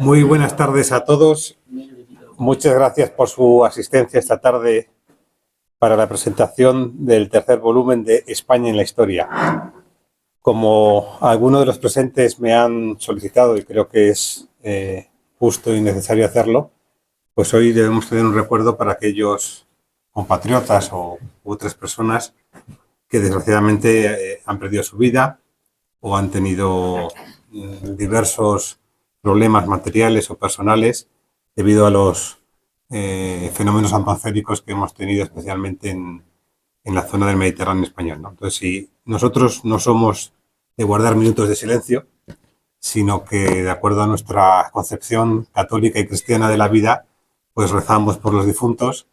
Muy buenas tardes a todos. Muchas gracias por su asistencia esta tarde para la presentación del tercer volumen de España en la Historia. Como algunos de los presentes me han solicitado, y creo que es justo y necesario hacerlo, pues hoy debemos tener un recuerdo para aquellos compatriotas u otras personas que desgraciadamente han perdido su vida o han tenido diversos problemas materiales o personales debido a los fenómenos atmosféricos que hemos tenido especialmente en la zona del Mediterráneo español, ¿no? Entonces, si nosotros no somos de guardar minutos de silencio, sino que de acuerdo a nuestra concepción católica y cristiana de la vida, pues rezamos por los difuntos,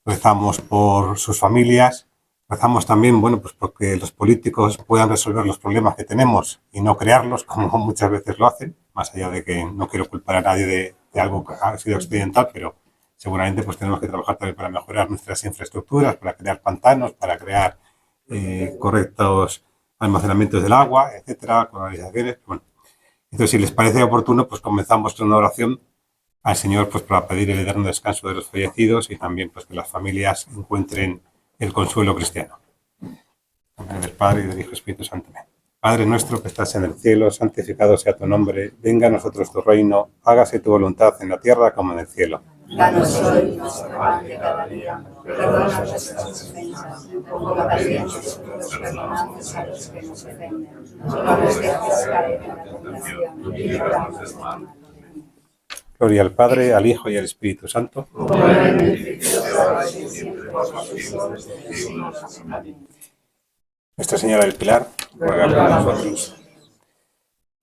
rezamos por sus familias, rezamos también, bueno, pues porque los políticos puedan resolver los problemas que tenemos y no crearlos, como muchas veces lo hacen, más allá de que no quiero culpar a nadie de algo que ha sido accidental, pero seguramente pues tenemos que trabajar también para mejorar nuestras infraestructuras, para crear pantanos, para crear correctos almacenamientos del agua, etcétera, canalizaciones. Bueno, entonces, si les parece oportuno, pues comenzamos con una oración al Señor, pues para pedir el eterno descanso de los fallecidos y también pues que las familias encuentren el consuelo cristiano. En nombre del Padre, y del Hijo y del Espíritu Santo. Amén. Padre nuestro que estás en el cielo, santificado sea tu nombre, venga a nosotros tu reino, hágase tu voluntad en la tierra como en el cielo. Danos hoy nuestro pan de cada día, perdona nuestras ofensas, como también nosotros perdonamos a los que nos ofenden. No nos dejes caer en la tentación y líbranos del mal. Gloria al Padre, al Hijo y al Espíritu Santo. Nuestra Señora del Pilar, ruega por nosotros.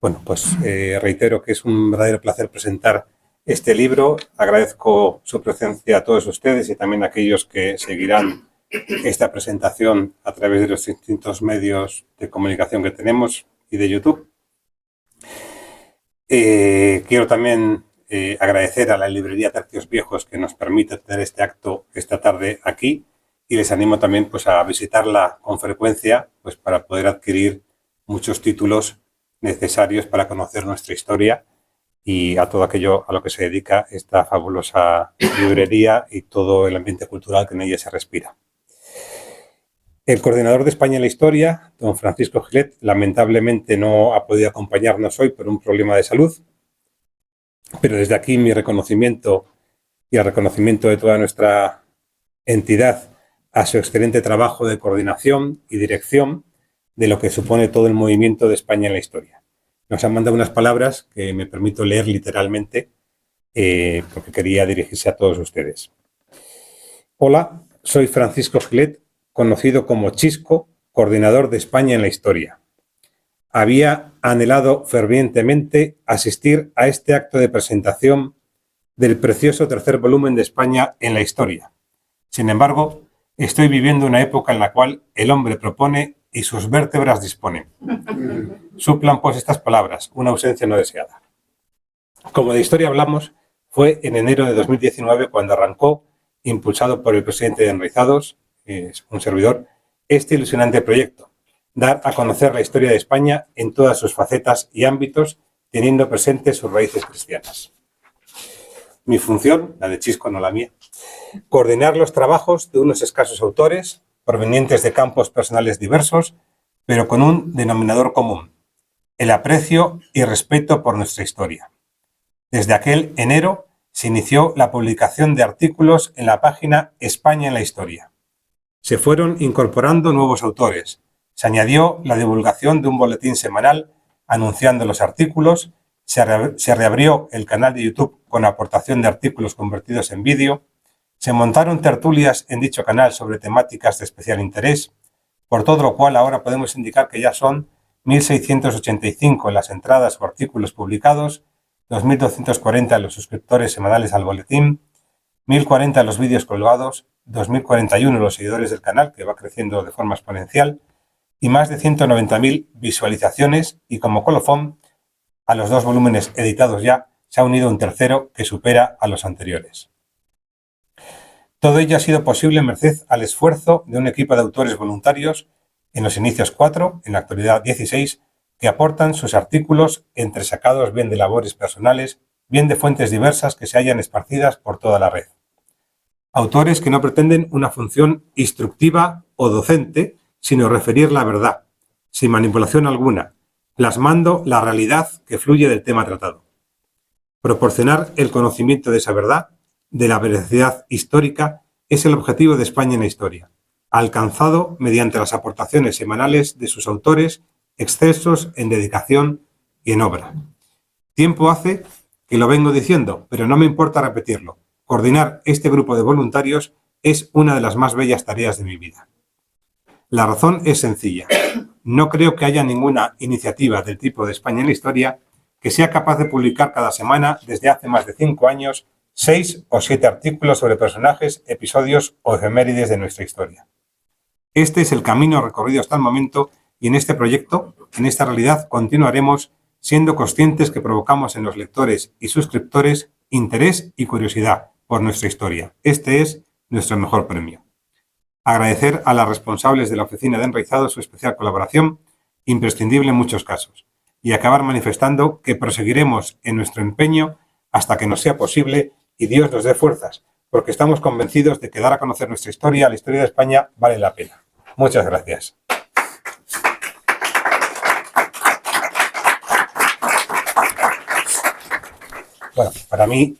Bueno, pues reitero que es un verdadero placer presentar este libro. Agradezco su presencia a todos ustedes y también a aquellos que seguirán esta presentación a través de los distintos medios de comunicación que tenemos y de YouTube. Quiero también agradecer a la librería Tercios Viejos que nos permite tener este acto esta tarde aquí y les animo también pues a visitarla con frecuencia pues para poder adquirir muchos títulos necesarios para conocer nuestra historia y a todo aquello a lo que se dedica esta fabulosa librería y todo el ambiente cultural que en ella se respira. El coordinador de España en la Historia, don Francisco Gilet, lamentablemente no ha podido acompañarnos hoy por un problema de salud, pero desde aquí mi reconocimiento y el reconocimiento de toda nuestra entidad a su excelente trabajo de coordinación y dirección de lo que supone todo el movimiento de España en la Historia. Nos han mandado unas palabras que me permito leer literalmente porque quería dirigirse a todos ustedes. Hola, soy Francisco Gilet, conocido como Chisco, coordinador de España en la Historia. Había anhelado fervientemente asistir a este acto de presentación del precioso tercer volumen de España en la Historia. Sin embargo, estoy viviendo una época en la cual el hombre propone y sus vértebras disponen. Suplan pues estas palabras, una ausencia no deseada. Como de historia hablamos, fue en enero de 2019 cuando arrancó, impulsado por el presidente de Enraizados, es un servidor, este ilusionante proyecto, dar a conocer la historia de España en todas sus facetas y ámbitos, teniendo presentes sus raíces cristianas. Mi función, la de Chisco, no la mía, coordinar los trabajos de unos escasos autores, provenientes de campos personales diversos, pero con un denominador común, el aprecio y respeto por nuestra historia. Desde aquel enero se inició la publicación de artículos en la página España en la Historia. Se fueron incorporando nuevos autores. Se añadió la divulgación de un boletín semanal anunciando los artículos. Se reabrió el canal de YouTube con aportación de artículos convertidos en vídeo. Se montaron tertulias en dicho canal sobre temáticas de especial interés, por todo lo cual ahora podemos indicar que ya son 1.685 en las entradas o artículos publicados, 2.240 los suscriptores semanales al boletín, 1.040 los vídeos colgados, 2.041 los seguidores del canal, que va creciendo de forma exponencial, y más de 190.000 visualizaciones, y como colofón, a los dos volúmenes editados ya, se ha unido un tercero que supera a los anteriores. Todo ello ha sido posible merced al esfuerzo de un equipo de autores voluntarios, en los inicios 4, en la actualidad 16, que aportan sus artículos entresacados bien de labores personales bien de fuentes diversas que se hallan esparcidas por toda la red. Autores que no pretenden una función instructiva o docente, sino referir la verdad, sin manipulación alguna, plasmando la realidad que fluye del tema tratado. Proporcionar el conocimiento de esa verdad, de la veracidad histórica, es el objetivo de España en la historia, alcanzado mediante las aportaciones semanales de sus autores, excesos en dedicación y en obra. Tiempo hace que lo vengo diciendo, pero no me importa repetirlo. Coordinar este grupo de voluntarios es una de las más bellas tareas de mi vida. La razón es sencilla. No creo que haya ninguna iniciativa del tipo de España en la historia que sea capaz de publicar cada semana, desde hace más de 5 años, 6 o 7 artículos sobre personajes, episodios o efemérides de nuestra historia. Este es el camino recorrido hasta el momento y en este proyecto, en esta realidad, continuaremos siendo conscientes que provocamos en los lectores y suscriptores interés y curiosidad por nuestra historia. Este es nuestro mejor premio. Agradecer a las responsables de la Oficina de Enraizados su especial colaboración, imprescindible en muchos casos, y acabar manifestando que proseguiremos en nuestro empeño hasta que nos sea posible y Dios nos dé fuerzas, porque estamos convencidos de que dar a conocer nuestra historia, la historia de España, vale la pena. Muchas gracias. Bueno, para mí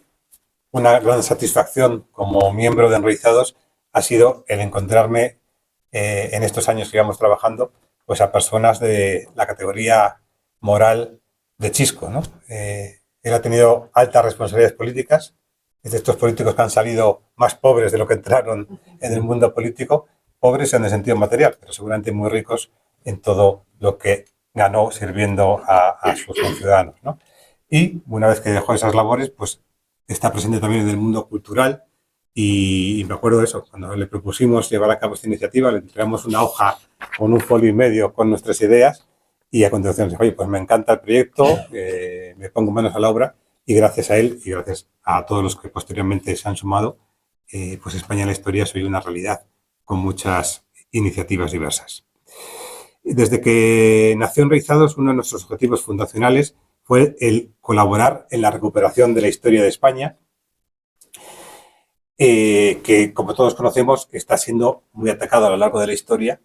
una gran satisfacción como miembro de Enraizados ha sido el encontrarme en estos años que íbamos trabajando pues a personas de la categoría moral de Chisco, ¿no? Él ha tenido altas responsabilidades políticas, es de estos políticos que han salido más pobres de lo que entraron en el mundo político, pobres en el sentido material, pero seguramente muy ricos en todo lo que ganó sirviendo a sus conciudadanos, ¿no? Y una vez que dejó esas labores, pues está presente también en el mundo cultural y me acuerdo de eso, cuando le propusimos llevar a cabo esta iniciativa, le entregamos una hoja con un folio y medio con nuestras ideas y a continuación dijo, oye, pues me encanta el proyecto, me pongo manos a la obra y gracias a él y gracias a todos los que posteriormente se han sumado, pues España en la historia soy una realidad con muchas iniciativas diversas. Desde que nació Enraizados, uno de nuestros objetivos fundacionales fue el colaborar en la recuperación de la historia de España, que, como todos conocemos, está siendo muy atacado a lo largo de la historia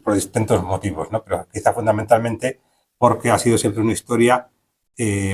por distintos motivos, ¿no? Pero quizá fundamentalmente porque ha sido siempre una historia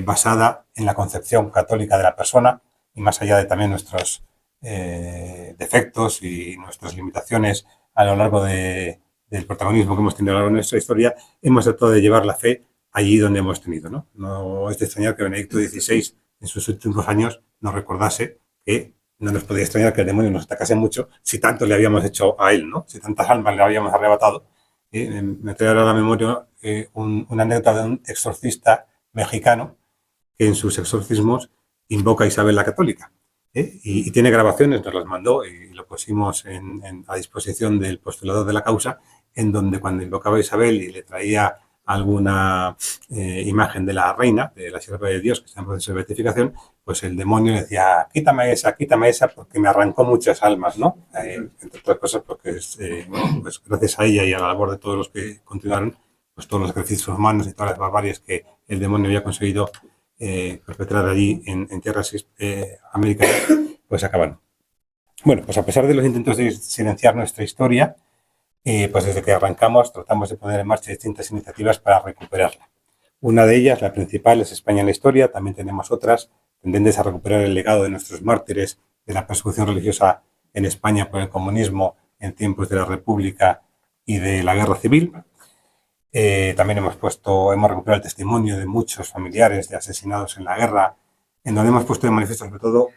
basada en la concepción católica de la persona y más allá de también nuestros defectos y nuestras limitaciones a lo largo del protagonismo que hemos tenido a lo largo de nuestra historia, hemos tratado de llevar la fe allí donde hemos tenido, ¿no? No es de extrañar que Benedicto XVI en sus últimos años nos recordase que no nos podía extrañar que el demonio nos atacase mucho si tanto le habíamos hecho a él, ¿no? Si tantas almas le habíamos arrebatado. Me trae ahora a la memoria una anécdota de un exorcista mexicano que en sus exorcismos invoca a Isabel la Católica. Y tiene grabaciones, nos las mandó y lo pusimos a disposición del postulador de la causa, en donde cuando invocaba a Isabel y le traía alguna imagen de la reina, de la sierva de Dios, que está en proceso de beatificación, pues el demonio le decía, quítame esa, porque me arrancó muchas almas, ¿no? Entre otras cosas, porque pues gracias a ella y a la labor de todos los que continuaron, pues todos los sacrificios humanos y todas las barbarias que el demonio había conseguido perpetrar allí en tierras americanas, pues acabaron. Bueno, pues a pesar de los intentos de silenciar nuestra historia, pues desde que arrancamos tratamos de poner en marcha distintas iniciativas para recuperarla. Una de ellas, la principal, es España en la historia. También tenemos otras tendentes a recuperar el legado de nuestros mártires de la persecución religiosa en España por el comunismo en tiempos de la República y de la Guerra Civil. También hemos recuperado el testimonio de muchos familiares de asesinados en la guerra, en donde hemos puesto de manifiesto sobre todo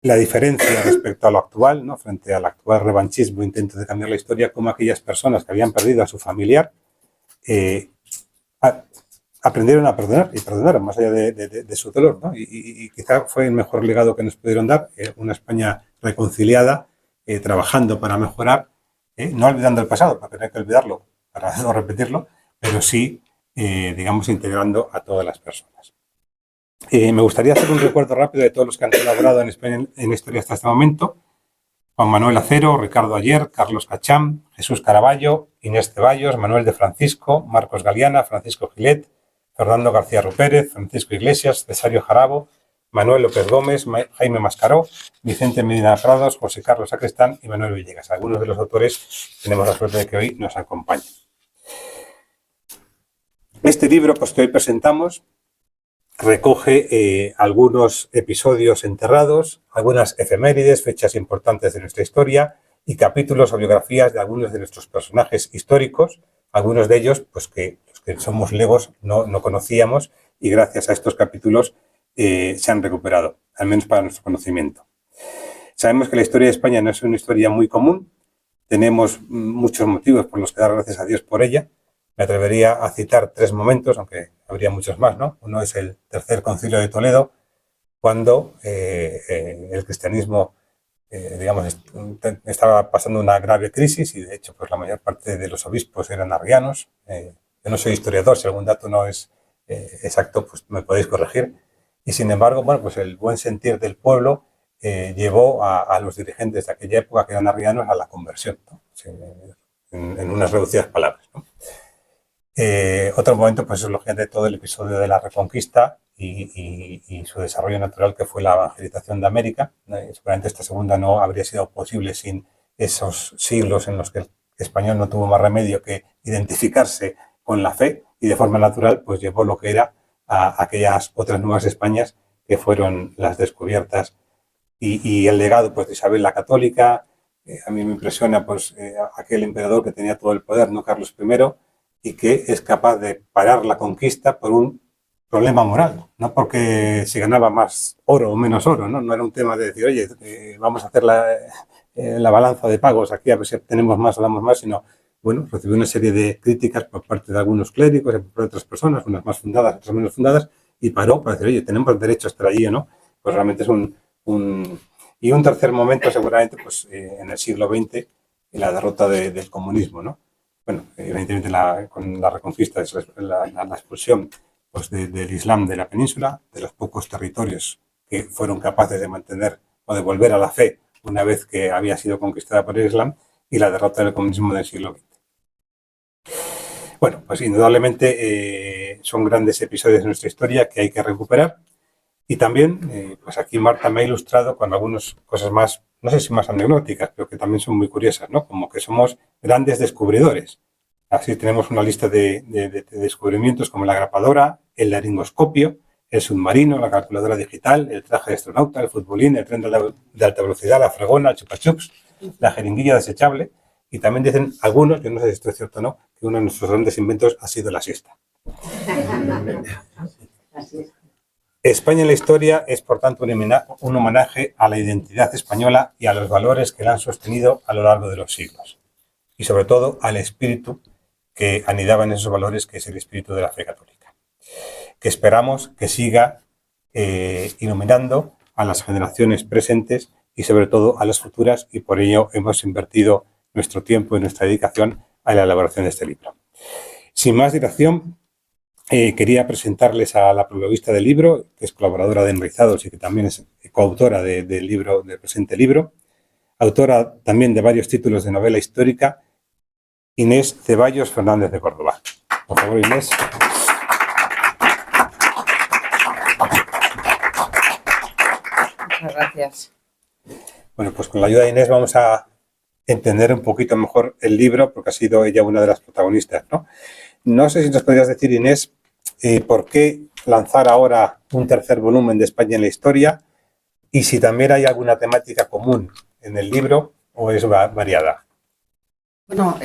la diferencia respecto a lo actual, ¿no? Frente al actual revanchismo, intento de cambiar la historia, como aquellas personas que habían perdido a su familiar aprendieron a perdonar y perdonaron más allá de su dolor, ¿no? Y quizá fue el mejor legado que nos pudieron dar, una España reconciliada, trabajando para mejorar, no olvidando el pasado, para tener que olvidarlo, para no repetirlo, pero sí, digamos, integrando a todas las personas. Me gustaría hacer un recuerdo rápido de todos los que han colaborado en España en la historia hasta este momento. Juan Manuel Acero, Ricardo Ayer, Carlos Cacham, Jesús Caraballo, Inés Ceballos, Manuel de Francisco, Marcos Galeana, Francisco Gilet, Fernando García Rupérez, Francisco Iglesias, Cesario Jarabo, Manuel López Gómez, Jaime Mascaró, Vicente Medina Prados, José Carlos Sacristán y Manuel Villegas. Algunos de los autores tenemos la suerte de que hoy nos acompañen. Este libro pues, que hoy presentamos recoge algunos episodios enterrados, algunas efemérides, fechas importantes de nuestra historia y capítulos o biografías de algunos de nuestros personajes históricos, algunos de ellos pues, que los que somos legos no conocíamos y gracias a estos capítulos se han recuperado, al menos para nuestro conocimiento. Sabemos que la historia de España no es una historia muy común, tenemos muchos motivos por los que dar gracias a Dios por ella. Me atrevería a citar 3 momentos, aunque habría muchos más, ¿no? Uno es el Tercer Concilio de Toledo, cuando el cristianismo, digamos, estaba pasando una grave crisis y, de hecho, pues la mayor parte de los obispos eran arrianos. Yo no soy historiador, si algún dato no es exacto, pues me podéis corregir. Y, sin embargo, bueno, pues el buen sentir del pueblo llevó a los dirigentes de aquella época, que eran arrianos, a la conversión, ¿no? En unas reducidas palabras, ¿no? Otro momento, pues es lógicamente todo el episodio de la Reconquista y su desarrollo natural, que fue la evangelización de América. Seguramente esta segunda no habría sido posible sin esos siglos en los que el español no tuvo más remedio que identificarse con la fe y de forma natural pues llevó lo que era a aquellas otras nuevas Españas que fueron las descubiertas y el legado pues de Isabel la Católica. A mí me impresiona pues aquel emperador que tenía todo el poder, no Carlos I, y que es capaz de parar la conquista por un problema moral, no porque se ganaba más oro o menos oro, no era un tema de decir, oye, vamos a hacer la balanza de pagos aquí a ver si tenemos más o damos más, sino, bueno, recibió una serie de críticas por parte de algunos clérigos y por parte de otras personas, unas más fundadas, otras menos fundadas, y paró para decir, oye, tenemos derecho a estar allí o no. Pues realmente es Y un tercer momento seguramente pues en el siglo XX, en la derrota del comunismo, ¿no? Bueno, evidentemente con la Reconquista es la expulsión pues, del Islam de la península, de los pocos territorios que fueron capaces de mantener o de volver a la fe una vez que había sido conquistada por el Islam, y la derrota del comunismo del siglo XX. Bueno, pues indudablemente son grandes episodios de nuestra historia que hay que recuperar. Y también, pues aquí Marta me ha ilustrado con algunas cosas más, no sé si más anecdóticas, pero que también son muy curiosas, ¿no? Como que somos grandes descubridores. Así tenemos una lista de descubrimientos como la grapadora, el laringoscopio, el submarino, la calculadora digital, el traje de astronauta, el futbolín, el tren de alta velocidad, la fregona, el chupachups, la jeringuilla desechable. Y también dicen algunos, yo no sé si esto es cierto o no, que uno de nuestros grandes inventos ha sido la siesta. Así es. España en la historia es, por tanto, un homenaje a la identidad española y a los valores que la han sostenido a lo largo de los siglos. Y, sobre todo, al espíritu que anidaba en esos valores, que es el espíritu de la fe católica. Que esperamos que siga iluminando a las generaciones presentes y, sobre todo, a las futuras, y por ello hemos invertido nuestro tiempo y nuestra dedicación a la elaboración de este libro. Sin más dilación, quería presentarles a la prologuista del libro, que es colaboradora de Enraizados y que también es coautora del presente libro, autora también de varios títulos de novela histórica, Inés Ceballos Fernández de Córdoba. Por favor, Inés. Muchas gracias. Bueno, pues con la ayuda de Inés vamos a entender un poquito mejor el libro, porque ha sido ella una de las protagonistas, ¿no? No sé si nos podrías decir, Inés, por qué lanzar ahora un tercer volumen de España en la historia y si también hay alguna temática común en el libro o es variada. Bueno,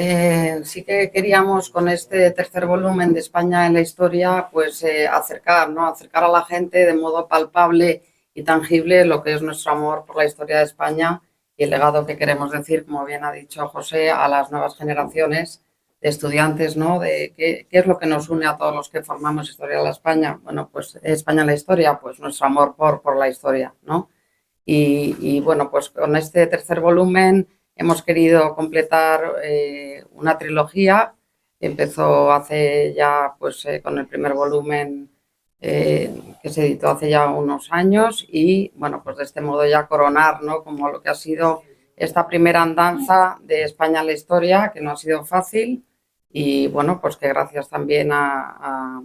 sí que queríamos con este tercer volumen de España en la historia, pues acercar a la gente de modo palpable y tangible lo que es nuestro amor por la historia de España y el legado que queremos decir, como bien ha dicho José, a las nuevas generaciones de estudiantes, ¿no? De qué es lo que nos une a todos los que formamos Historia de la España. Bueno, pues España en la historia, pues nuestro amor por la historia, ¿no? Y bueno, pues con este tercer volumen hemos querido completar una trilogía. Empezó hace ya, pues con el primer volumen que se editó hace ya unos años y, bueno, pues de este modo ya coronar, ¿no? Como lo que ha sido esta primera andanza de España en la historia, que no ha sido fácil y, bueno, pues que gracias también a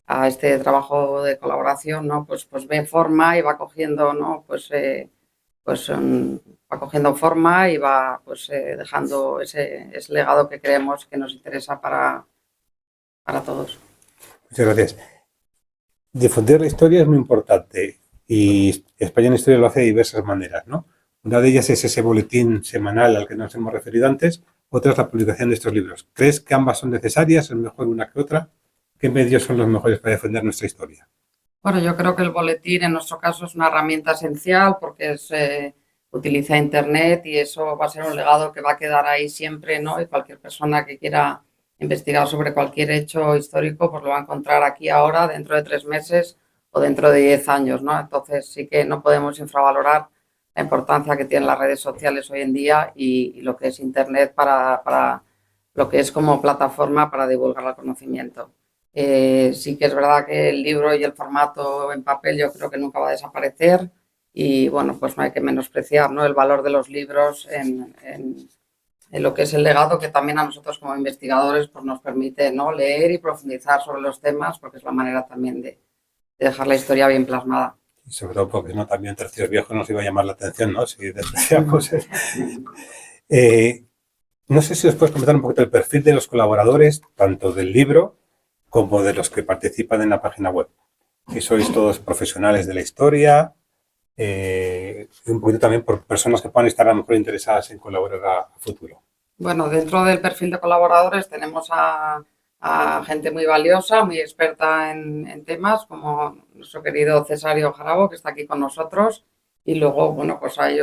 a este trabajo de colaboración, ¿no? Pues ve forma y va cogiendo, ¿no? Va cogiendo forma y va dejando ese legado que creemos que nos interesa para todos. Muchas gracias. Difundir la historia es muy importante y España en Historia lo hace de diversas maneras, ¿no? Una de ellas es ese boletín semanal al que nos hemos referido antes, otra es la publicación de estos libros. ¿Crees que ambas son necesarias? ¿Es mejor una que otra? ¿Qué medios son los mejores para defender nuestra historia? Bueno, yo creo que el boletín en nuestro caso es una herramienta esencial porque utiliza Internet y eso va a ser un legado que va a quedar ahí siempre, ¿no? Y cualquier persona que quiera investigar sobre cualquier hecho histórico, pues lo va a encontrar aquí ahora, dentro de 3 meses o dentro de 10 años, ¿no? Entonces sí que no podemos infravalorar la importancia que tienen las redes sociales hoy en día y lo que es Internet para lo que es como plataforma para divulgar el conocimiento. Sí que es verdad que el libro y el formato en papel yo creo que nunca va a desaparecer y bueno, pues no hay que menospreciar, ¿no? El valor de los libros en lo que es el legado que también a nosotros como investigadores pues nos permite, ¿no? Leer y profundizar sobre los temas porque es la manera también de dejar la historia bien plasmada. Y sobre todo porque no también Tercios Viejos nos iba a llamar la atención, ¿no? Si despreciamos no sé si os puedes comentar un poquito el perfil de los colaboradores, tanto del libro como de los que participan en la página web. Si sois todos profesionales de la historia, un poquito también por personas que puedan estar a lo mejor interesadas en colaborar a futuro. Bueno, dentro del perfil de colaboradores tenemos a gente muy valiosa, muy experta en temas, como nuestro querido Cesario Jarabo, que está aquí con nosotros. Y luego, bueno, pues hay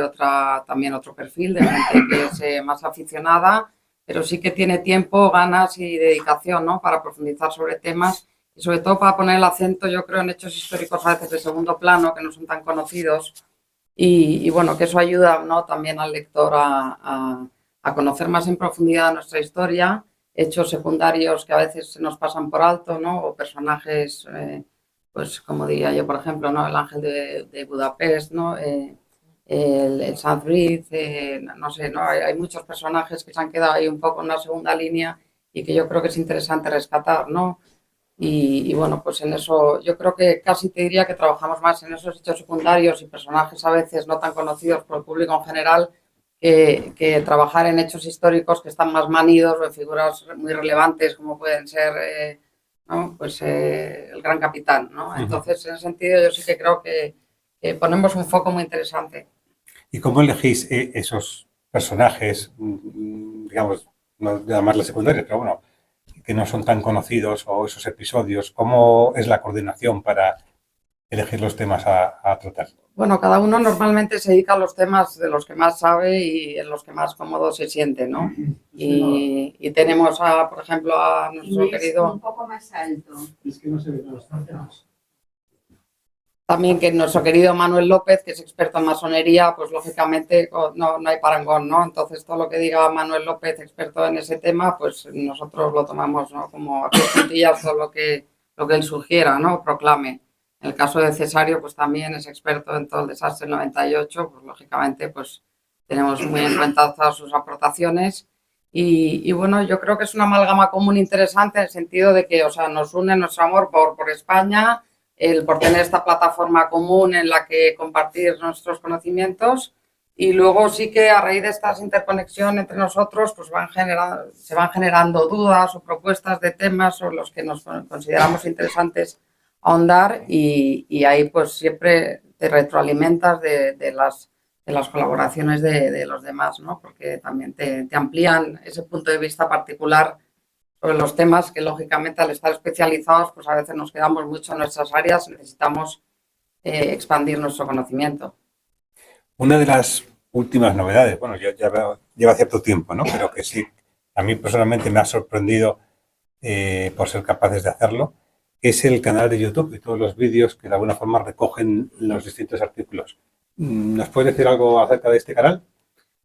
también otro perfil de gente que es más aficionada, pero sí que tiene tiempo, ganas y dedicación, ¿no? Para profundizar sobre temas y sobre todo para poner el acento, yo creo, en hechos históricos a veces de segundo plano, que no son tan conocidos. Y bueno, que eso ayuda, ¿no? También al lector a conocer más en profundidad nuestra historia, hechos secundarios que a veces se nos pasan por alto, ¿no? O personajes, pues como diría yo, por ejemplo, ¿no? El Ángel de Budapest, ¿no? El Sanz-Briz, no sé, ¿no? Hay muchos personajes que se han quedado ahí un poco en una segunda línea y que yo creo que es interesante rescatar, ¿no? Y bueno, pues en eso yo creo que casi te diría que trabajamos más en esos hechos secundarios y personajes a veces no tan conocidos por el público en general que trabajar en hechos históricos que están más manidos o en figuras muy relevantes como pueden ser ¿no? Pues el Gran Capitán, ¿no? Entonces, en ese sentido yo sí que creo que ponemos un foco muy interesante. ¿Y cómo elegís esos personajes, digamos, no llamarlos secundarios, pero bueno, que no son tan conocidos o esos episodios? ¿Cómo es la coordinación para elegir los temas a tratar? Bueno, cada uno normalmente se dedica a los temas de los que más sabe y en los que más cómodo se siente, ¿no? Y tenemos, por ejemplo, a nuestro querido... Un poco más alto. Es que no se ven los temas. También que nuestro querido Manuel López, que es experto en masonería, pues lógicamente no hay parangón, ¿no? Entonces todo lo que diga Manuel López, experto en ese tema, pues nosotros lo tomamos, ¿no? Como a pies juntillas todo lo que él sugiera, ¿no? Proclame. En el caso de Cesario, pues también es experto en todo el desastre del 98, pues lógicamente pues tenemos muy en cuenta todas sus aportaciones y bueno, yo creo que es una amalgama común interesante en el sentido de que, o sea, nos une nuestro amor por España, por tener esta plataforma común en la que compartir nuestros conocimientos y luego sí que a raíz de esta interconexión entre nosotros pues se van generando dudas o propuestas de temas sobre los que nos consideramos interesantes ahondar y ahí pues siempre te retroalimentas de las colaboraciones de los demás, ¿no? Porque también te amplían ese punto de vista particular sobre los temas que lógicamente al estar especializados pues a veces nos quedamos mucho en nuestras áreas, necesitamos expandir nuestro conocimiento. Una de las últimas novedades, bueno, ya lleva cierto tiempo, ¿no? Pero que sí, a mí personalmente me ha sorprendido por ser capaces de hacerlo, es el canal de YouTube y todos los vídeos que de alguna forma recogen los distintos artículos. ¿Nos puedes decir algo acerca de este canal?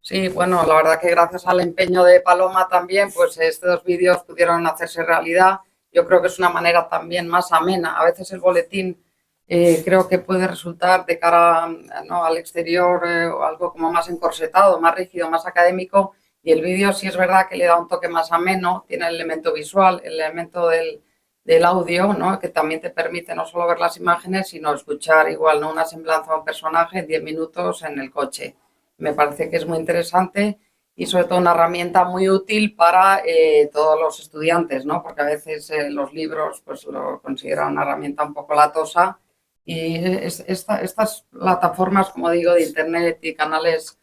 Sí, bueno, la verdad que gracias al empeño de Paloma también, pues estos vídeos pudieron hacerse realidad. Yo creo que es una manera también más amena. A veces el boletín creo que puede resultar de cara ¿no? al exterior o algo como más encorsetado, más rígido, más académico. Y el vídeo sí es verdad que le da un toque más ameno, tiene el elemento visual, el elemento de del audio, ¿no? Que también te permite no solo ver las imágenes, sino escuchar igual, ¿no? Una semblanza a un personaje en 10 minutos en el coche. Me parece que es muy interesante y sobre todo una herramienta muy útil para todos los estudiantes, ¿no? Porque a veces los libros pues lo consideran una herramienta un poco latosa y estas plataformas, como digo, de internet y canales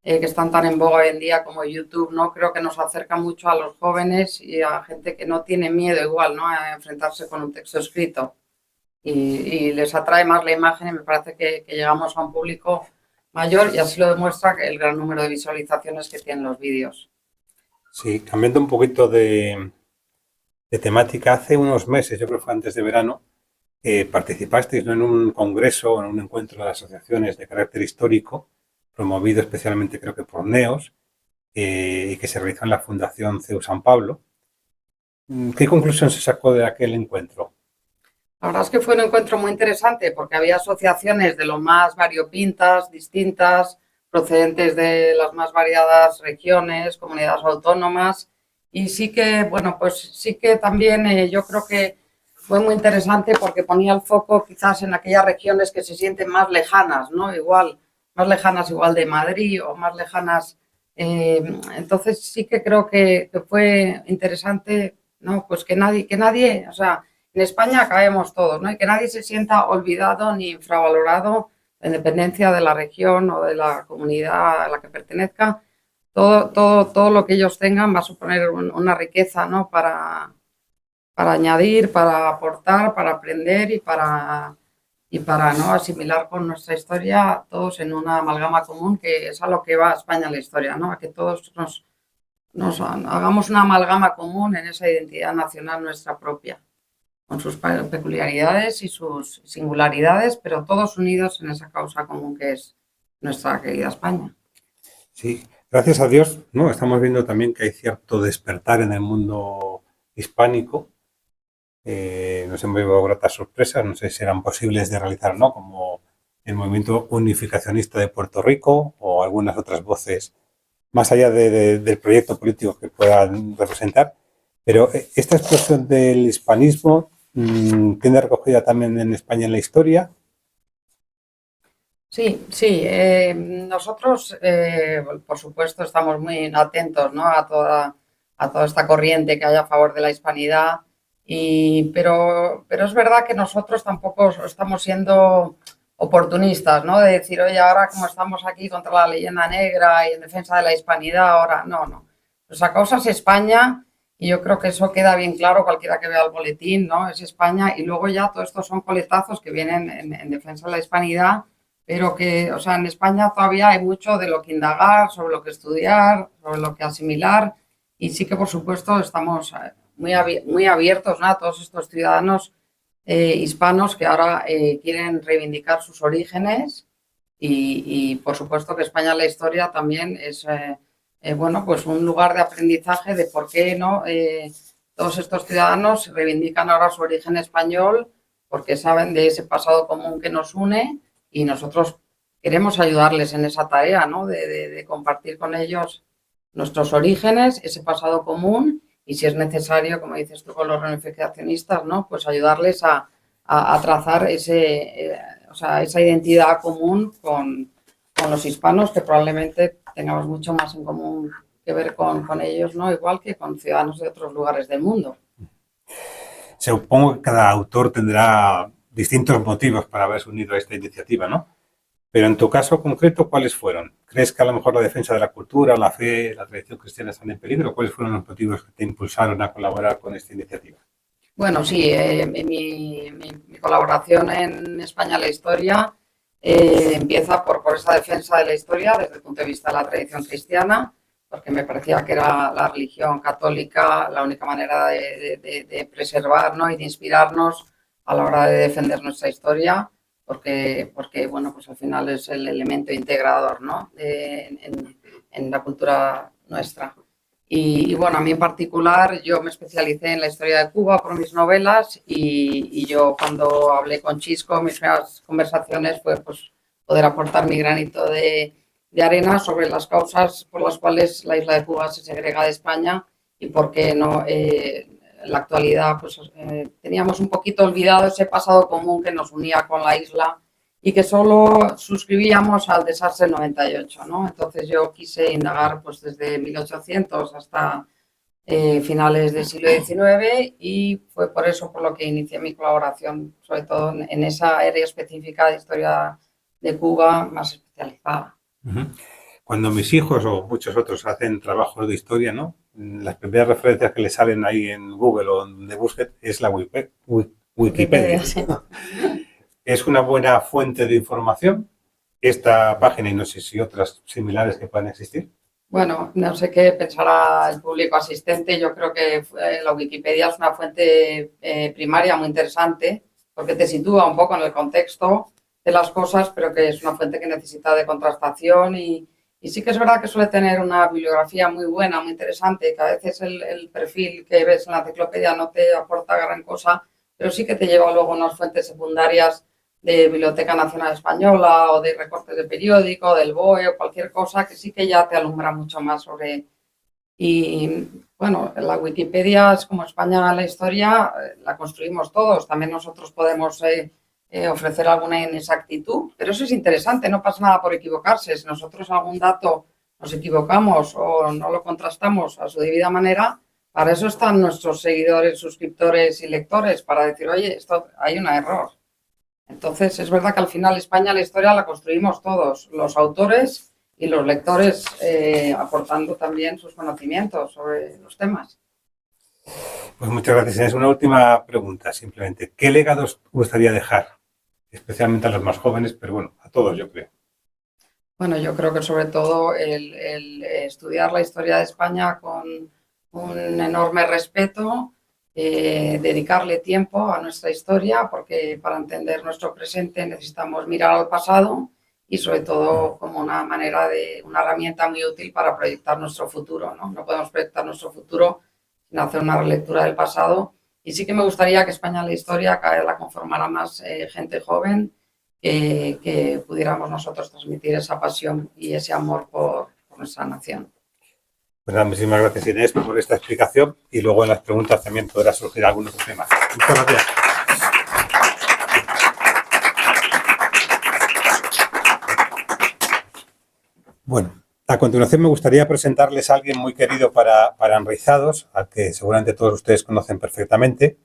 que están tan en boga hoy en día como YouTube, ¿no? Creo que nos acerca mucho a los jóvenes y a gente que no tiene miedo igual, ¿no? A enfrentarse con un texto escrito y les atrae más la imagen y me parece que llegamos a un público mayor y así lo demuestra el gran número de visualizaciones que tienen los vídeos. Sí, cambiando un poquito de temática, hace unos meses, yo creo que fue antes de verano, participasteis, ¿no?, en un congreso, en un encuentro de asociaciones de carácter histórico, promovido especialmente creo que por NEOS, y que se realizó en la Fundación CEU San Pablo. ¿Qué conclusión se sacó de aquel encuentro? La verdad es que fue un encuentro muy interesante porque había asociaciones de lo más variopintas, distintas, procedentes de las más variadas regiones, comunidades autónomas y sí que, bueno, pues sí que también yo creo que fue muy interesante porque ponía el foco quizás en aquellas regiones que se sienten más lejanas, ¿no? Igual, más lejanas igual de Madrid o más lejanas. Entonces sí que creo que fue interesante, ¿no? Pues que nadie, o sea, en España caemos todos, ¿no? Y que nadie se sienta olvidado ni infravalorado en dependencia de la región o de la comunidad a la que pertenezca. Todo lo que ellos tengan va a suponer una riqueza, ¿no? Para añadir, para aportar, para aprender y para ¿no? asimilar con nuestra historia todos en una amalgama común, que es a lo que va España en la historia, ¿no? A que todos nos hagamos una amalgama común en esa identidad nacional nuestra propia, con sus peculiaridades y sus singularidades, pero todos unidos en esa causa común que es nuestra querida España. Sí, gracias a Dios, ¿no? Estamos viendo también que hay cierto despertar en el mundo hispánico. Nos hemos llevado gratas sorpresas, no sé si eran posibles de realizar, ¿no? Como el movimiento unificacionista de Puerto Rico o algunas otras voces más allá del proyecto político que puedan representar. Pero esta explosión del hispanismo tiene recogida también en España en la historia. Sí, nosotros, por supuesto, estamos muy atentos, ¿no? a toda esta corriente que hay a favor de la hispanidad, pero es verdad que nosotros tampoco estamos siendo oportunistas, ¿no? De decir, oye, ahora como estamos aquí contra la leyenda negra y en defensa de la hispanidad, ahora no. Nuestra causa es España y yo creo que eso queda bien claro cualquiera que vea el boletín, ¿no? Es España y luego ya todos estos son coletazos que vienen en defensa de la hispanidad, pero que, o sea, en España todavía hay mucho de lo que indagar, sobre lo que estudiar, sobre lo que asimilar y sí que por supuesto estamos muy abiertos, ¿no? A todos estos ciudadanos hispanos que ahora quieren reivindicar sus orígenes y por supuesto que España en la historia también es bueno, pues un lugar de aprendizaje de por qué no todos estos ciudadanos reivindican ahora su origen español porque saben de ese pasado común que nos une y nosotros queremos ayudarles en esa tarea, ¿no? De compartir con ellos nuestros orígenes, ese pasado común y si es necesario, como dices tú con los reunificacionistas, ¿no? Pues ayudarles a trazar esa identidad común con los hispanos, que probablemente tengamos mucho más en común que ver con ellos, ¿no? Igual que con ciudadanos de otros lugares del mundo. Supongo que cada autor tendrá distintos motivos para haberse unido a esta iniciativa, ¿no? Pero en tu caso concreto, ¿cuáles fueron? ¿Crees que a lo mejor la defensa de la cultura, la fe, la tradición cristiana están en peligro? ¿Cuáles fueron los motivos que te impulsaron a colaborar con esta iniciativa? Bueno, sí, mi colaboración en España en la historia empieza por esa defensa de la historia desde el punto de vista de la tradición cristiana, porque me parecía que era la religión católica la única manera de preservar, ¿no? y de inspirarnos a la hora de defender nuestra historia, porque bueno, pues al final es el elemento integrador, ¿no? en la cultura nuestra. Y bueno, a mí en particular, yo me especialicé en la historia de Cuba por mis novelas y yo cuando hablé con Chisco, mis primeras conversaciones fue pues, poder aportar mi granito de arena sobre las causas por las cuales la isla de Cuba se segrega de España y por qué no en la actualidad pues, teníamos un poquito olvidado ese pasado común que nos unía con la isla y que solo suscribíamos al desastre del 98, ¿no? Entonces yo quise indagar pues, desde 1800 hasta finales del siglo XIX y fue por eso por lo que inicié mi colaboración, sobre todo en esa área específica de historia de Cuba más especializada. Cuando mis hijos o muchos otros hacen trabajos de historia, ¿no? Las primeras referencias que les salen ahí en Google o donde busquen es la Wikipedia. Sí. ¿Es una buena fuente de información esta página y no sé si otras similares que puedan existir? Bueno, no sé qué pensará el público asistente. Yo creo que la Wikipedia es una fuente primaria muy interesante porque te sitúa un poco en el contexto de las cosas, pero que es una fuente que necesita de contrastación y sí que es verdad que suele tener una bibliografía muy buena, muy interesante, que a veces el perfil que ves en la enciclopedia no te aporta gran cosa, pero sí que te lleva luego unas fuentes secundarias de Biblioteca Nacional Española o de recortes de periódico, del BOE o cualquier cosa que sí que ya te alumbra mucho más sobre... Y bueno, la Wikipedia es como España la historia, la construimos todos, también nosotros podemos ofrecer alguna inexactitud, pero eso es interesante, no pasa nada por equivocarse. Si nosotros algún dato nos equivocamos o no lo contrastamos a su debida manera, para eso están nuestros seguidores, suscriptores y lectores, para decir, oye, esto hay un error. Entonces, es verdad que al final España la historia la construimos todos, los autores y los lectores, aportando también sus conocimientos sobre los temas. Pues muchas gracias. Es una última pregunta, simplemente. ¿Qué legados gustaría dejar? Especialmente a los más jóvenes, pero bueno, a todos yo creo. Bueno, yo creo que sobre todo el estudiar la historia de España con un enorme respeto, dedicarle tiempo a nuestra historia, porque para entender nuestro presente necesitamos mirar al pasado y sobre todo como una manera una herramienta muy útil para proyectar nuestro futuro, ¿no? No podemos proyectar nuestro futuro sin hacer una relectura del pasado. Y sí que me gustaría que España en la historia cada vez la conformara más gente joven, que pudiéramos nosotros transmitir esa pasión y ese amor por nuestra nación. Pues nada, muchísimas gracias, Inés, por esta explicación y luego en las preguntas también podrá surgir algún otro tema. Muchas gracias. Bueno, a continuación me gustaría presentarles a alguien muy querido para Enraizados, al que seguramente todos ustedes conocen perfectamente,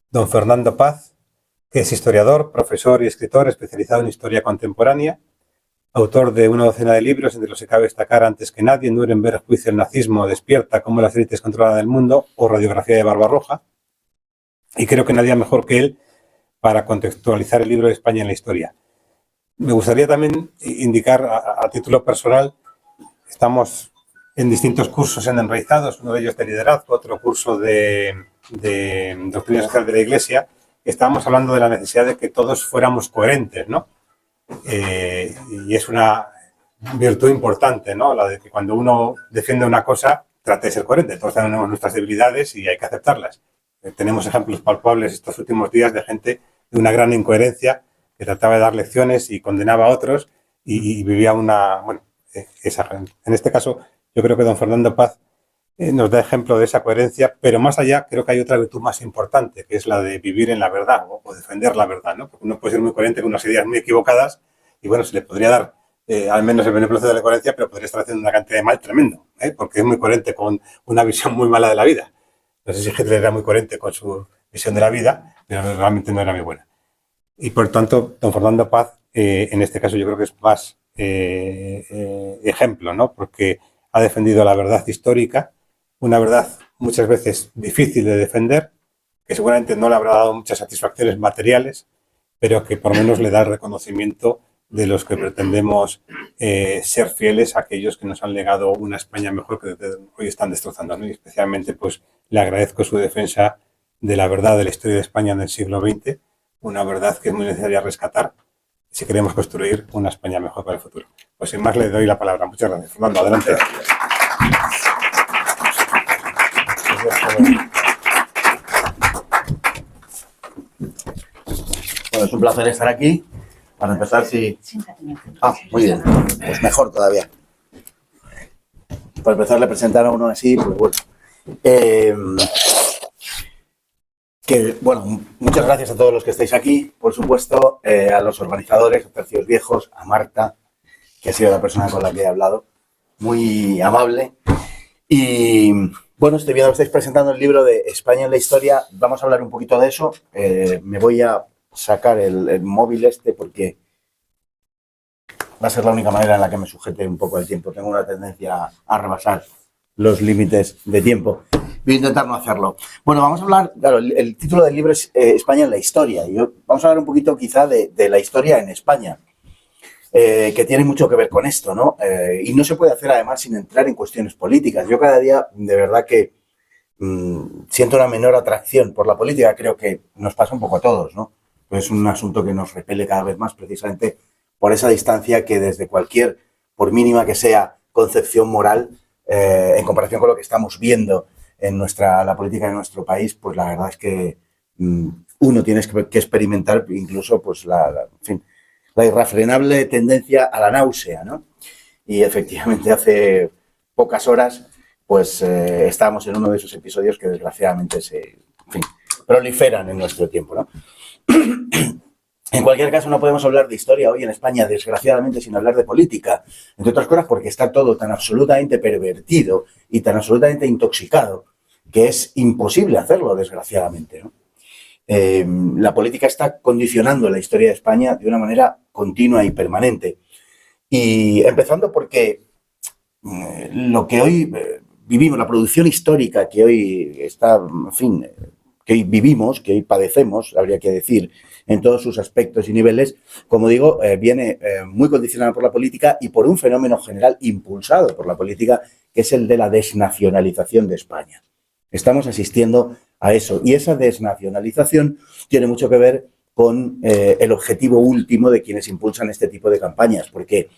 don Fernando Paz, que es historiador, profesor y escritor especializado en historia contemporánea, autor de una docena de libros, entre los que cabe destacar Antes que nadie, Nuremberg, Juicio del nazismo, Despierta, cómo las élites controlan el mundo o Radiografía de Barbarroja. Y creo que nadie mejor que él para contextualizar el libro de España en la historia. Me gustaría también indicar a título personal, estamos en distintos cursos en Enraizados, uno de ellos de liderazgo, otro curso de doctrina social de la Iglesia. Estábamos hablando de la necesidad de que todos fuéramos coherentes, ¿no? Y es una virtud importante, ¿no? La de que cuando uno defiende una cosa, trate de ser coherente. Todos tenemos nuestras debilidades y hay que aceptarlas. Tenemos ejemplos palpables estos últimos días de gente de una gran incoherencia que trataba de dar lecciones y condenaba a otros y vivía una... Bueno, en este caso, yo creo que don Fernando Paz nos da ejemplo de esa coherencia, pero más allá creo que hay otra virtud más importante, que es la de vivir en la verdad o defender la verdad, ¿no? Porque uno puede ser muy coherente con unas ideas muy equivocadas y bueno, se le podría dar al menos el beneficio de la coherencia, pero podría estar haciendo una cantidad de mal tremendo, porque es muy coherente con una visión muy mala de la vida. No sé si Hitler era muy coherente con su visión de la vida, pero realmente no era muy buena. Y por tanto, don Fernando Paz, en este caso yo creo que es más ejemplo, ¿no? Porque ha defendido la verdad histórica, una verdad muchas veces difícil de defender, que seguramente no le habrá dado muchas satisfacciones materiales, pero que por lo menos le da el reconocimiento de los que pretendemos ser fieles a aquellos que nos han legado una España mejor que hoy están destrozando, ¿no? Y especialmente pues le agradezco su defensa de la verdad de la historia de España en el siglo XX, una verdad que es muy necesaria rescatar si queremos construir una España mejor para el futuro. Pues sin más le doy la palabra. Muchas gracias. Fernando, adelante. Bueno, es un placer estar aquí. Para empezar, sí. Ah, muy bien. Pues mejor todavía. Para empezar, le presentar a uno así, pues bueno. Bueno, muchas gracias a todos los que estáis aquí, por supuesto, a los organizadores, a Tercios Viejos, a Marta, que ha sido la persona con la que he hablado, muy amable. Y bueno, estoy viendo que estáis presentando el libro de España en la historia. Vamos a hablar un poquito de eso. Me voy a sacar el móvil porque va a ser la única manera en la que me sujete un poco el tiempo. Tengo una tendencia a rebasar los límites de tiempo. Voy a intentar no hacerlo. Bueno, vamos a hablar, claro, el título del libro es España en la historia. Y vamos a hablar un poquito quizá de la historia en España, que tiene mucho que ver con esto, ¿no? Y no se puede hacer además sin entrar en cuestiones políticas. Yo cada día, de verdad que siento una menor atracción por la política. Creo que nos pasa un poco a todos, ¿no? Es un asunto que nos repele cada vez más precisamente por esa distancia que desde cualquier, por mínima que sea, concepción moral, en comparación con lo que estamos viendo en la política de nuestro país, pues la verdad es que uno tiene que experimentar incluso pues en fin, la irrefrenable tendencia a la náusea, ¿no? Y efectivamente hace pocas horas pues estábamos en uno de esos episodios que desgraciadamente en fin, proliferan en nuestro tiempo, ¿no? En cualquier caso, no podemos hablar de historia hoy en España, desgraciadamente, sin hablar de política. Entre otras cosas porque está todo tan absolutamente pervertido y tan absolutamente intoxicado que es imposible hacerlo, desgraciadamente, ¿no? La política está condicionando la historia de España de una manera continua y permanente. Y empezando porque lo que hoy vivimos, la producción histórica que hoy está, en fin, que hoy vivimos, que hoy padecemos, habría que decir, en todos sus aspectos y niveles, como digo, viene muy condicionada por la política y por un fenómeno general impulsado por la política, que es el de la desnacionalización de España. Estamos asistiendo a eso y esa desnacionalización tiene mucho que ver con el objetivo último de quienes impulsan este tipo de campañas, porque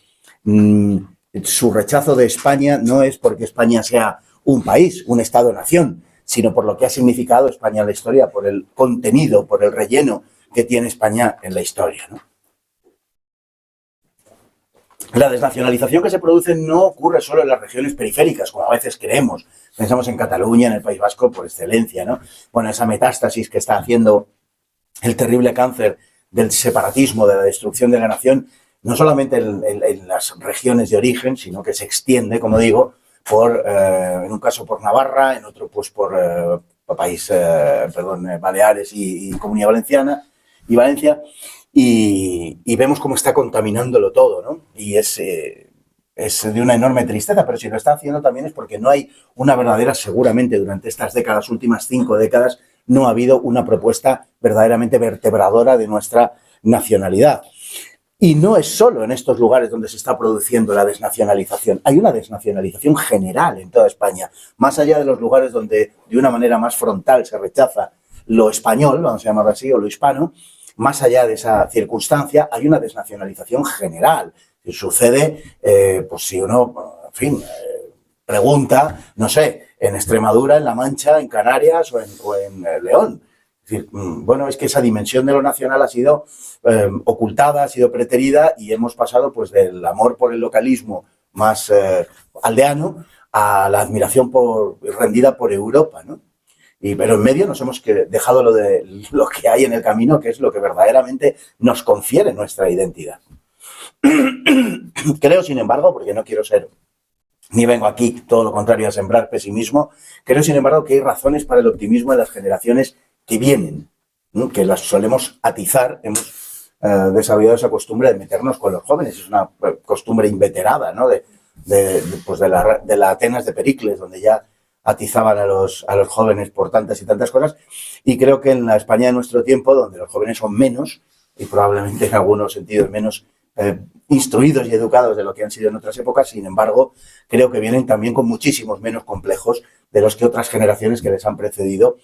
su rechazo de España no es porque España sea un país, un Estado-nación, sino por lo que ha significado España en la historia, por el contenido, por el relleno que tiene España en la historia, ¿no? La desnacionalización que se produce no ocurre solo en las regiones periféricas, como a veces creemos. Pensamos en Cataluña, en el País Vasco, por excelencia, ¿no? Bueno, esa metástasis que está haciendo el terrible cáncer del separatismo, de la destrucción de la nación, no solamente en las regiones de origen, sino que se extiende, como digo, en un caso por Navarra, en otro pues por Baleares y Comunidad Valenciana y Valencia, y vemos cómo está contaminándolo todo, ¿no? Y es de una enorme tristeza, pero si lo está haciendo también es porque no hay una verdadera, seguramente durante estas décadas, últimas 5 décadas, no ha habido una propuesta verdaderamente vertebradora de nuestra nacionalidad. Y no es solo en estos lugares donde se está produciendo la desnacionalización. Hay una desnacionalización general en toda España. Más allá de los lugares donde de una manera más frontal se rechaza lo español, vamos a llamarlo así, o lo hispano, más allá de esa circunstancia hay una desnacionalización general. Y sucede, pues si uno, en fin, pregunta, no sé, en Extremadura, en La Mancha, en Canarias o en León. Es decir, bueno, es que esa dimensión de lo nacional ha sido ocultada, ha sido preterida y hemos pasado pues del amor por el localismo más aldeano a la admiración rendida por Europa, ¿no? Pero en medio nos hemos dejado lo que hay en el camino, que es lo que verdaderamente nos confiere nuestra identidad. Creo, sin embargo, porque no quiero ser, ni vengo aquí, todo lo contrario, a sembrar pesimismo, creo, sin embargo, que hay razones para el optimismo en las generaciones que vienen, ¿no? Que las solemos atizar. Hemos desarrollado esa costumbre de meternos con los jóvenes. Es una costumbre inveterada, ¿no? de la Atenas de Pericles, donde ya atizaban a los jóvenes por tantas y tantas cosas. Y creo que en la España de nuestro tiempo, donde los jóvenes son menos, y probablemente en algunos sentidos menos instruidos y educados de lo que han sido en otras épocas, sin embargo, creo que vienen también con muchísimos menos complejos de los que otras generaciones que les han precedido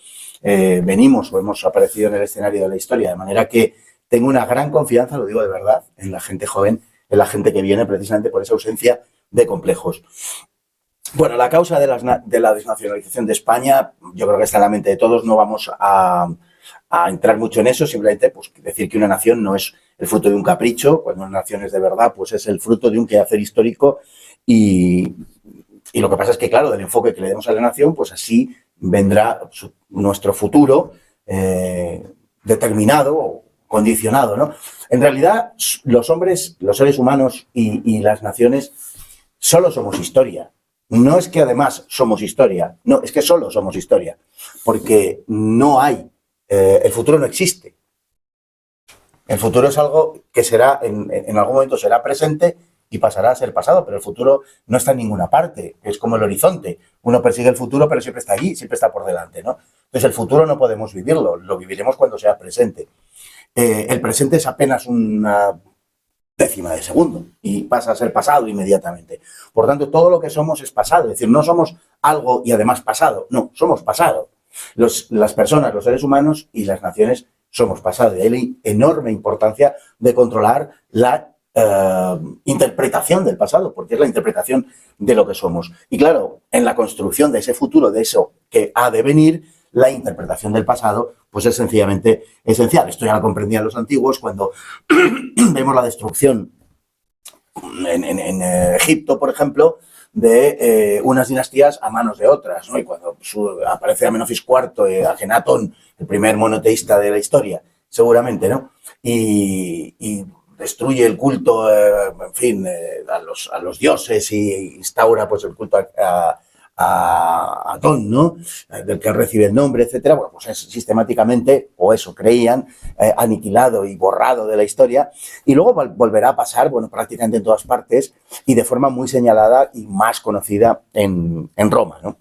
venimos o hemos aparecido en el escenario de la historia. De manera que tengo una gran confianza, lo digo de verdad, en la gente joven, en la gente que viene precisamente por esa ausencia de complejos. Bueno, la causa de la desnacionalización de España, yo creo que está en la mente de todos, no vamos a entrar mucho en eso, simplemente pues, decir que una nación no es el fruto de un capricho, cuando una nación es de verdad, pues es el fruto de un quehacer histórico y lo que pasa es que, claro, del enfoque que le demos a la nación, pues así vendrá nuestro futuro determinado o condicionado, ¿no? En realidad, los hombres, los seres humanos y las naciones solo somos historia. No es que además somos historia, no, es que solo somos historia, porque no hay, el futuro no existe. El futuro es algo que será, en algún momento será presente y pasará a ser pasado, pero el futuro no está en ninguna parte, es como el horizonte. Uno persigue el futuro, pero siempre está allí, siempre está por delante, ¿no? Entonces el futuro no podemos vivirlo, lo viviremos cuando sea presente. El presente es apenas una décima de segundo y pasa a ser pasado inmediatamente. Por tanto, todo lo que somos es pasado, es decir, no somos algo y además pasado, no, somos pasado. Las personas, los seres humanos y las naciones somos pasado. Y hay la enorme importancia de controlar la interpretación del pasado, porque es la interpretación de lo que somos. Y claro, en la construcción de ese futuro, de eso que ha de venir, la interpretación del pasado pues es sencillamente esencial. Esto ya lo comprendían los antiguos cuando vemos la destrucción en Egipto, por ejemplo, de unas dinastías a manos de otras, ¿no? Y cuando aparece Amenofis IV, Akenatón, el primer monoteísta de la historia, seguramente, ¿no? Y destruye el culto, en fin, a los dioses y instaura pues el culto a Atón, ¿no? Del que recibe el nombre, etcétera. Bueno, pues es sistemáticamente, o eso creían, aniquilado y borrado de la historia, y luego volverá a pasar, bueno, prácticamente en todas partes y de forma muy señalada y más conocida en Roma, ¿no?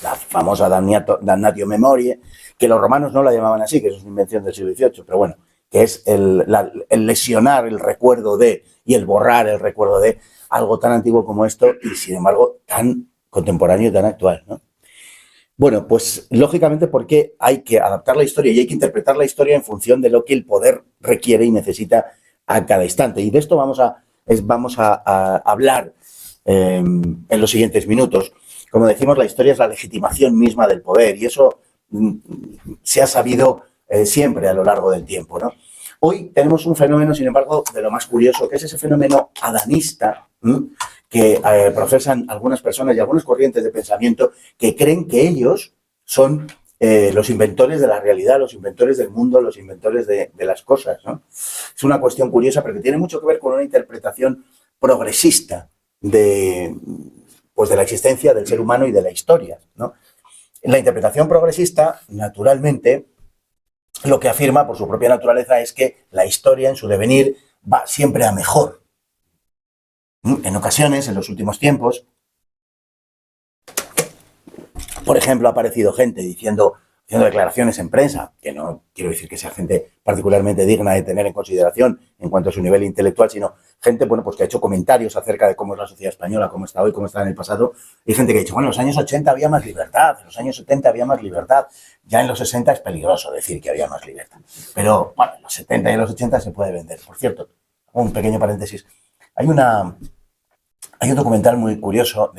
La famosa damnatio memoriae, que los romanos no la llamaban así, que eso es una invención del siglo XVIII, pero bueno, que es el lesionar el recuerdo de y el borrar el recuerdo de algo tan antiguo como esto y, sin embargo, tan contemporáneo y tan actual, ¿no? Bueno, pues lógicamente porque hay que adaptar la historia y hay que interpretar la historia en función de lo que el poder requiere y necesita a cada instante. Y de esto vamos a hablar en los siguientes minutos. Como decimos, la historia es la legitimación misma del poder y eso se ha sabido siempre a lo largo del tiempo, ¿no? Hoy tenemos un fenómeno, sin embargo, de lo más curioso, que es ese fenómeno adanista, que profesan algunas personas y algunas corrientes de pensamiento que creen que ellos son los inventores de la realidad, los inventores del mundo, los inventores de las cosas, ¿no? Es una cuestión curiosa, pero que tiene mucho que ver con una interpretación progresista de la existencia del ser humano y de la historia, ¿no? La interpretación progresista, naturalmente, lo que afirma por su propia naturaleza es que la historia en su devenir va siempre a mejor. En ocasiones, en los últimos tiempos, por ejemplo, ha aparecido gente haciendo declaraciones en prensa, que no quiero decir que sea gente particularmente digna de tener en consideración en cuanto a su nivel intelectual, sino gente, bueno, pues que ha hecho comentarios acerca de cómo es la sociedad española, cómo está hoy, cómo está en el pasado, y gente que ha dicho, bueno, en los años 80 había más libertad, en los años 70 había más libertad, ya en los 60 es peligroso decir que había más libertad, pero bueno, en los 70 y en los 80 se puede vender. Por cierto, un pequeño paréntesis, hay un documental muy curioso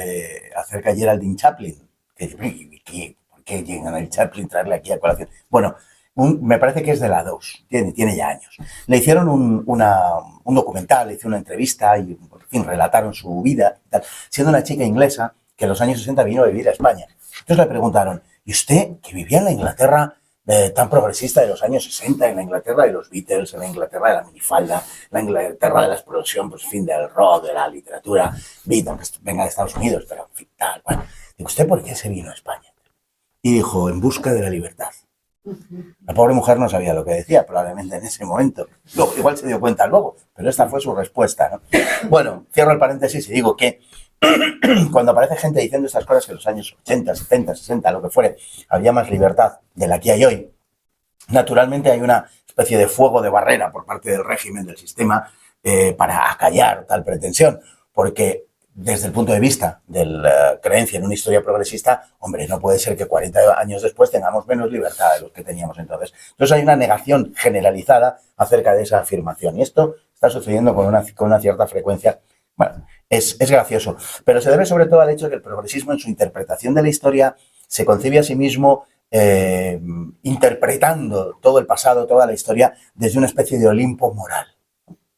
acerca de Geraldine Chaplin, que ¿por qué llegan al Chaplin traerle aquí a colación? Bueno, me parece que es de la 2, tiene ya años. Le hicieron un documental, le hicieron una entrevista y, en fin, relataron su vida, y tal, siendo una chica inglesa que en los años 60 vino a vivir a España. Entonces le preguntaron, ¿y usted, que vivía en la Inglaterra tan progresista de los años 60, en la Inglaterra de los Beatles, en la Inglaterra de la minifalda, en la Inglaterra de la explosión, pues, en fin, del rock, de la literatura, aunque venga de Estados Unidos, pero, en fin, tal, bueno. Digo, ¿usted por qué se vino a España? Y dijo, en busca de la libertad. La pobre mujer no sabía lo que decía, probablemente en ese momento. Luego, igual se dio cuenta luego, pero esta fue su respuesta, ¿no? Bueno, cierro el paréntesis y digo que cuando aparece gente diciendo estas cosas, que en los años 80, 70, 60, lo que fuere, había más libertad de la que hay hoy, naturalmente hay una especie de fuego de barrera por parte del régimen, del sistema, para acallar tal pretensión, porque desde el punto de vista de la creencia en una historia progresista, hombre, no puede ser que 40 años después tengamos menos libertad de los que teníamos entonces. Entonces hay una negación generalizada acerca de esa afirmación y esto está sucediendo con una cierta frecuencia. Bueno, es gracioso, pero se debe sobre todo al hecho de que el progresismo en su interpretación de la historia se concibe a sí mismo interpretando todo el pasado, toda la historia desde una especie de Olimpo moral.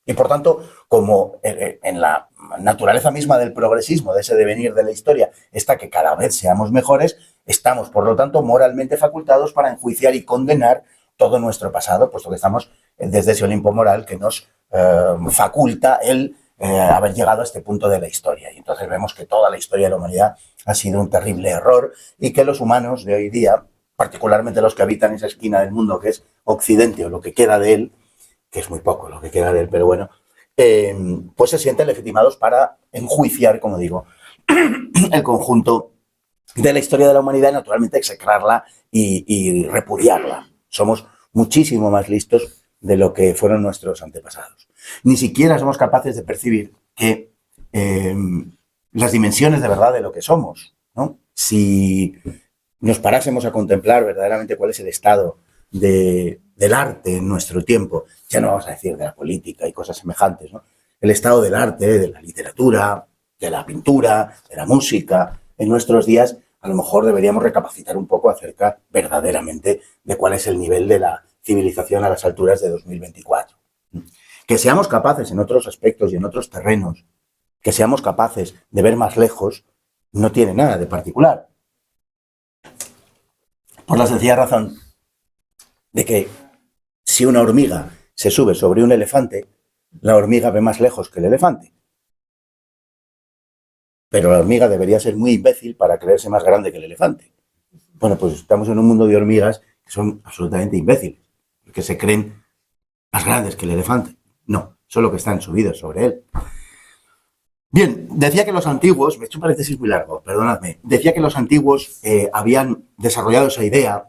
Y por tanto, como en la naturaleza misma del progresismo, de ese devenir de la historia, está que cada vez seamos mejores, Estamos, por lo tanto, moralmente facultados para enjuiciar y condenar todo nuestro pasado, puesto que estamos desde ese Olimpo moral que nos faculta el haber llegado a este punto de la historia. Y entonces vemos que toda la historia de la humanidad ha sido un terrible error y que los humanos de hoy día, particularmente los que habitan esa esquina del mundo que es Occidente o lo que queda de él, que es muy poco lo que queda de él, pero bueno, pues se sienten legitimados para enjuiciar, como digo, el conjunto de la historia de la humanidad y naturalmente execrarla y repudiarla. Somos muchísimo más listos de lo que fueron nuestros antepasados. Ni siquiera somos capaces de percibir que las dimensiones de verdad de lo que somos, ¿no? Si nos parásemos a contemplar verdaderamente cuál es el estado del arte en nuestro tiempo, ya no vamos a decir de la política y cosas semejantes, ¿no? El estado del arte, de la literatura, de la pintura, de la música, en nuestros días a lo mejor deberíamos recapacitar un poco acerca verdaderamente de cuál es el nivel de la civilización a las alturas de 2024. Que seamos capaces en otros aspectos y en otros terrenos, que seamos capaces de ver más lejos, no tiene nada de particular. Por la sencilla razón de que si una hormiga se sube sobre un elefante, la hormiga ve más lejos que el elefante. Pero la hormiga debería ser muy imbécil para creerse más grande que el elefante. Bueno, pues estamos en un mundo de hormigas que son absolutamente imbéciles, que se creen más grandes que el elefante. No, solo que están subidos sobre él. Bien, decía que los antiguos, me he hecho un paréntesis muy largo, perdonadme, decía que los antiguos habían desarrollado esa idea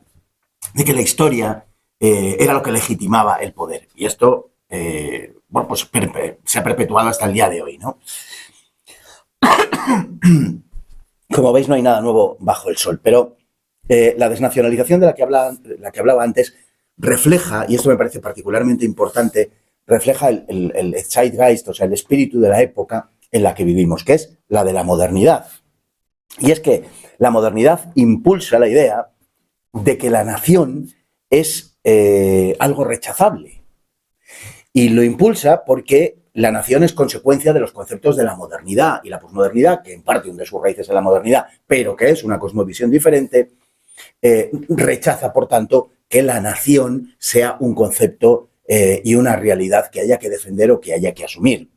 de que la historia era lo que legitimaba el poder. Y esto, bueno, pues se ha perpetuado hasta el día de hoy, ¿no? Como veis, no hay nada nuevo bajo el sol, pero la desnacionalización de la que hablaba antes refleja, y esto me parece particularmente importante, refleja el zeitgeist, o sea, el espíritu de la época en la que vivimos, que es la de la modernidad. Y es que la modernidad impulsa la idea de que la nación es algo rechazable. Y lo impulsa porque la nación es consecuencia de los conceptos de la modernidad y la posmodernidad, que en parte hunde sus raíces en la modernidad, pero que es una cosmovisión diferente, rechaza, por tanto, que la nación sea un concepto y una realidad que haya que defender o que haya que asumir.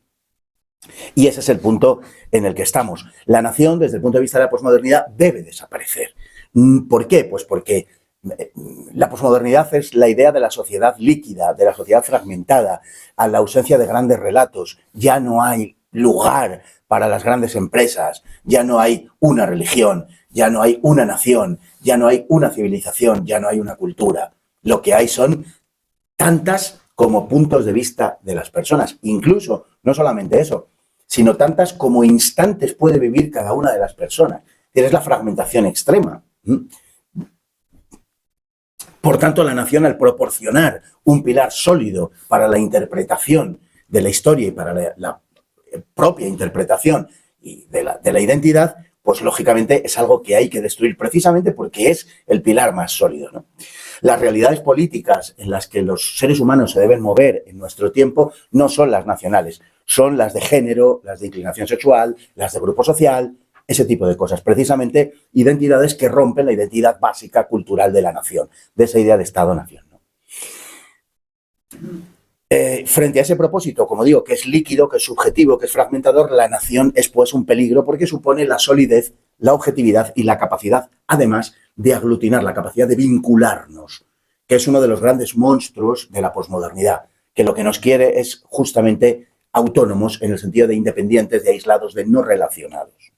Y ese es el punto en el que estamos. La nación, desde el punto de vista de la posmodernidad, debe desaparecer. ¿Por qué? Pues porque la posmodernidad es la idea de la sociedad líquida, de la sociedad fragmentada, a la ausencia de grandes relatos. Ya no hay lugar para las grandes empresas, ya no hay una religión, ya no hay una nación, ya no hay una civilización, ya no hay una cultura. Lo que hay son tantas como puntos de vista de las personas. Incluso, no solamente eso, sino tantas como instantes puede vivir cada una de las personas. Es la fragmentación extrema. Por tanto, la nación, al proporcionar un pilar sólido para la interpretación de la historia y para la propia interpretación y de la identidad, pues lógicamente es algo que hay que destruir precisamente porque es el pilar más sólido, ¿no? Las realidades políticas en las que los seres humanos se deben mover en nuestro tiempo no son las nacionales, son las de género, las de inclinación sexual, las de grupo social, ese tipo de cosas. Precisamente identidades que rompen la identidad básica cultural de la nación, de esa idea de Estado-nación, ¿no? Frente a ese propósito, como digo, que es líquido, que es subjetivo, que es fragmentador, la nación es pues un peligro porque supone la solidez, la objetividad y la capacidad, además, de aglutinar, la capacidad de vincularnos, que es uno de los grandes monstruos de la posmodernidad, que lo que nos quiere es justamente autónomos en el sentido de independientes, de aislados, de no relacionados.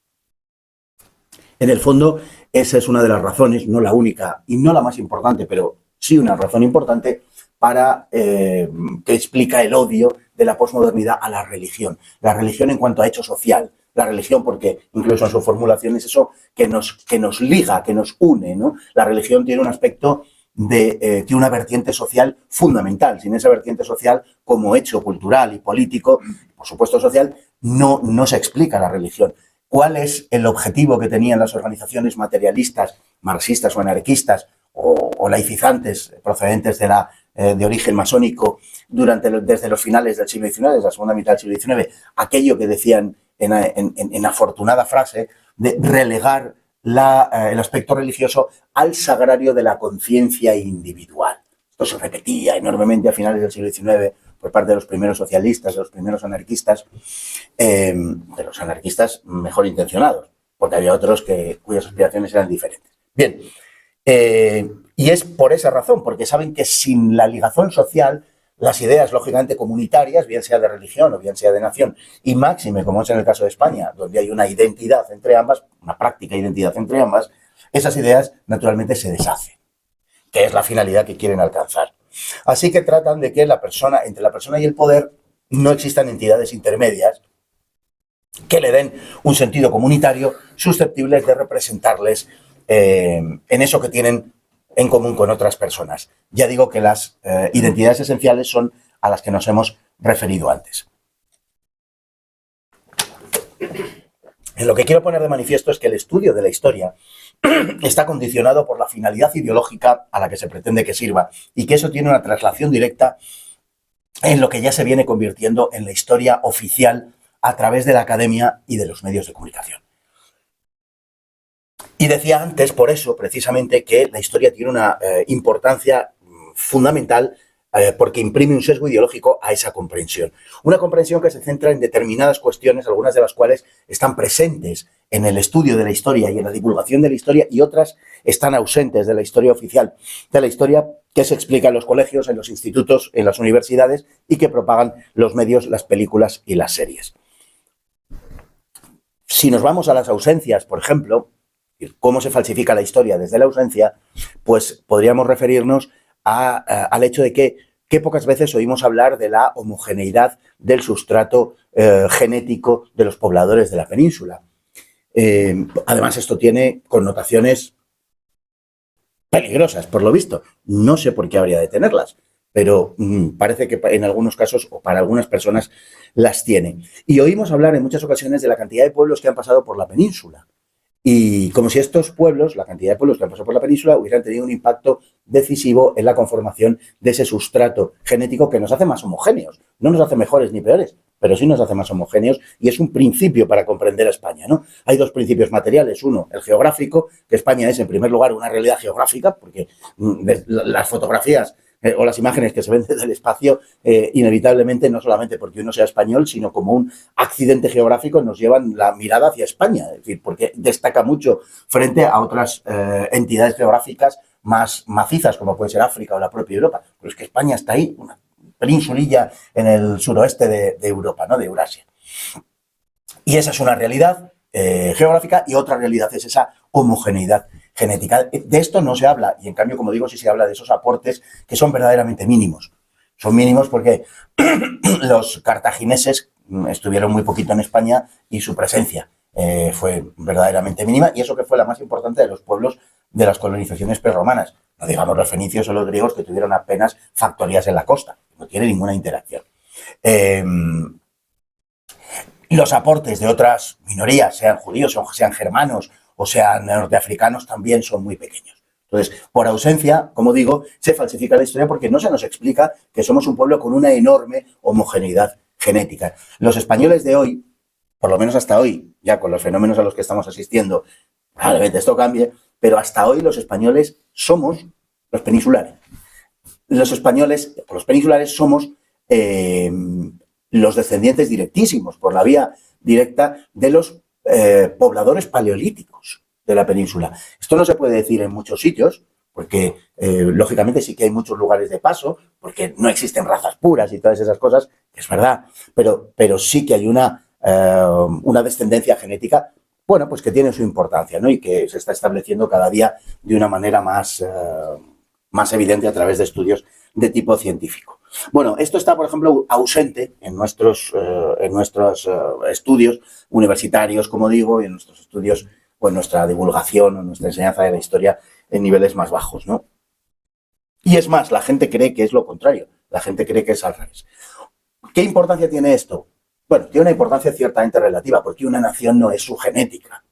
En el fondo, esa es una de las razones, no la única y no la más importante, pero sí una razón importante para que explica el odio de la posmodernidad a la religión. La religión en cuanto a hecho social. La religión porque incluso en su formulación es eso que nos liga, que nos une, ¿no? La religión tiene un aspecto tiene una vertiente social fundamental. Sin esa vertiente social como hecho cultural y político, por supuesto social, no se explica la religión. ¿Cuál es el objetivo que tenían las organizaciones materialistas, marxistas o anarquistas o laicizantes procedentes de origen masónico desde los finales del siglo XIX, desde la segunda mitad del siglo XIX? Aquello que decían en afortunada frase de relegar el aspecto religioso al sagrario de la conciencia individual. Esto se repetía enormemente a finales del siglo XIX por parte de los primeros socialistas, de los primeros anarquistas, de los anarquistas mejor intencionados, porque había otros cuyas aspiraciones eran diferentes. Bien, y es por esa razón, porque saben que sin la ligazón social, las ideas, lógicamente, comunitarias, bien sea de religión o bien sea de nación, y máxime, como es en el caso de España, donde hay una identidad entre ambas, una práctica identidad entre ambas, esas ideas, naturalmente, se deshacen, que es la finalidad que quieren alcanzar. Así que tratan de que entre la persona y el poder no existan entidades intermedias que le den un sentido comunitario susceptibles de representarles en eso que tienen en común con otras personas. Ya digo que las identidades esenciales son a las que nos hemos referido antes. En lo que quiero poner de manifiesto es que el estudio de la historia está condicionado por la finalidad ideológica a la que se pretende que sirva y que eso tiene una traslación directa en lo que ya se viene convirtiendo en la historia oficial a través de la academia y de los medios de comunicación. Y decía antes, por eso, precisamente, que la historia tiene una importancia fundamental porque imprime un sesgo ideológico a esa comprensión. Una comprensión que se centra en determinadas cuestiones, algunas de las cuales están presentes en el estudio de la historia y en la divulgación de la historia, y otras están ausentes de la historia oficial, de la historia que se explica en los colegios, en los institutos, en las universidades y que propagan los medios, las películas y las series. Si nos vamos a las ausencias, por ejemplo, cómo se falsifica la historia desde la ausencia, pues podríamos referirnos al hecho de que pocas veces oímos hablar de la homogeneidad del sustrato genético de los pobladores de la península. Además, esto tiene connotaciones peligrosas, por lo visto. No sé por qué habría de tenerlas, pero parece que en algunos casos o para algunas personas las tiene. Y oímos hablar en muchas ocasiones de la cantidad de pueblos que han pasado por la península. Y como si estos pueblos, la cantidad de pueblos que han pasado por la península, hubieran tenido un impacto decisivo en la conformación de ese sustrato genético que nos hace más homogéneos. No nos hace mejores ni peores, pero sí nos hace más homogéneos y es un principio para comprender a España, ¿no? Hay dos principios materiales. Uno, el geográfico, que España es, en primer lugar, una realidad geográfica, porque las fotografías o las imágenes que se ven desde el espacio, inevitablemente, no solamente porque uno sea español, sino como un accidente geográfico, nos llevan la mirada hacia España, es decir, porque destaca mucho frente a otras entidades geográficas más macizas, como puede ser África o la propia Europa. Pero es que España está ahí, una peninsulilla en el suroeste de Europa, ¿no? De Eurasia. Y esa es una realidad geográfica y otra realidad es esa homogeneidad genética. De esto no se habla y en cambio, como digo, sí se habla de esos aportes que son verdaderamente mínimos. Son mínimos porque los cartagineses estuvieron muy poquito en España y su presencia fue verdaderamente mínima, y eso que fue la más importante de los pueblos de las colonizaciones prerromanas. No digamos los fenicios o los griegos, que tuvieron apenas factorías en la costa. No tiene ninguna interacción. Los aportes de otras minorías, sean judíos, sean germanos o sean norteafricanos, también son muy pequeños. Entonces, por ausencia, como digo, se falsifica la historia porque no se nos explica que somos un pueblo con una enorme homogeneidad genética. Los españoles de hoy, por lo menos hasta hoy, ya con los fenómenos a los que estamos asistiendo, probablemente esto cambie, pero hasta hoy los españoles somos los peninsulares. Los peninsulares somos los descendientes directísimos, por la vía directa, de los pobladores paleolíticos de la península. Esto no se puede decir en muchos sitios, porque lógicamente sí que hay muchos lugares de paso, porque no existen razas puras y todas esas cosas, es verdad, pero sí que hay una descendencia genética, bueno, pues que tiene su importancia, ¿no? Y que se está estableciendo cada día de una manera más evidente a través de estudios de tipo científico. Bueno, esto está, por ejemplo, ausente en nuestros estudios universitarios, como digo, y en nuestros estudios o en nuestra divulgación o en nuestra enseñanza de la historia en niveles más bajos, ¿no? Y es más, la gente cree que es lo contrario, la gente cree que es al revés. ¿Qué importancia tiene esto? Bueno, tiene una importancia ciertamente relativa, porque una nación no es su genética.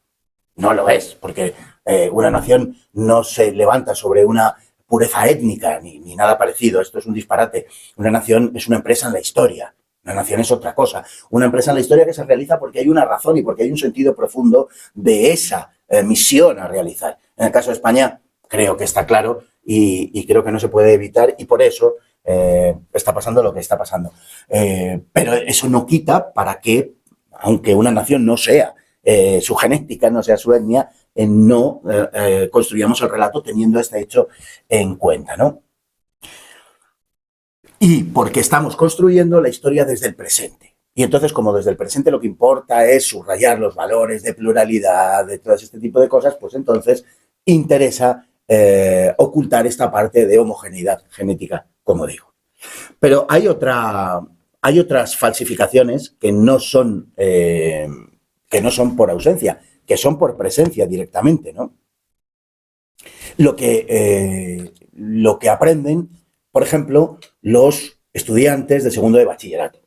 No lo es, porque una nación no se levanta sobre una pureza étnica ni nada parecido. Esto es un disparate. Una nación es una empresa en la historia. Una nación es otra cosa. Una empresa en la historia que se realiza porque hay una razón y porque hay un sentido profundo de esa misión a realizar. En el caso de España, creo que está claro y creo que no se puede evitar y por eso está pasando lo que está pasando. Pero eso no quita para que, aunque una nación no sea su genética, no sea su etnia, no construyamos el relato teniendo este hecho en cuenta, ¿no? Y porque estamos construyendo la historia desde el presente. Y entonces, como desde el presente lo que importa es subrayar los valores de pluralidad, de todo este tipo de cosas, pues entonces interesa ocultar esta parte de homogeneidad genética, como digo. Pero hay otras falsificaciones que no son por ausencia, que son por presencia directamente, ¿no? Lo que aprenden, por ejemplo, los estudiantes de segundo de bachillerato.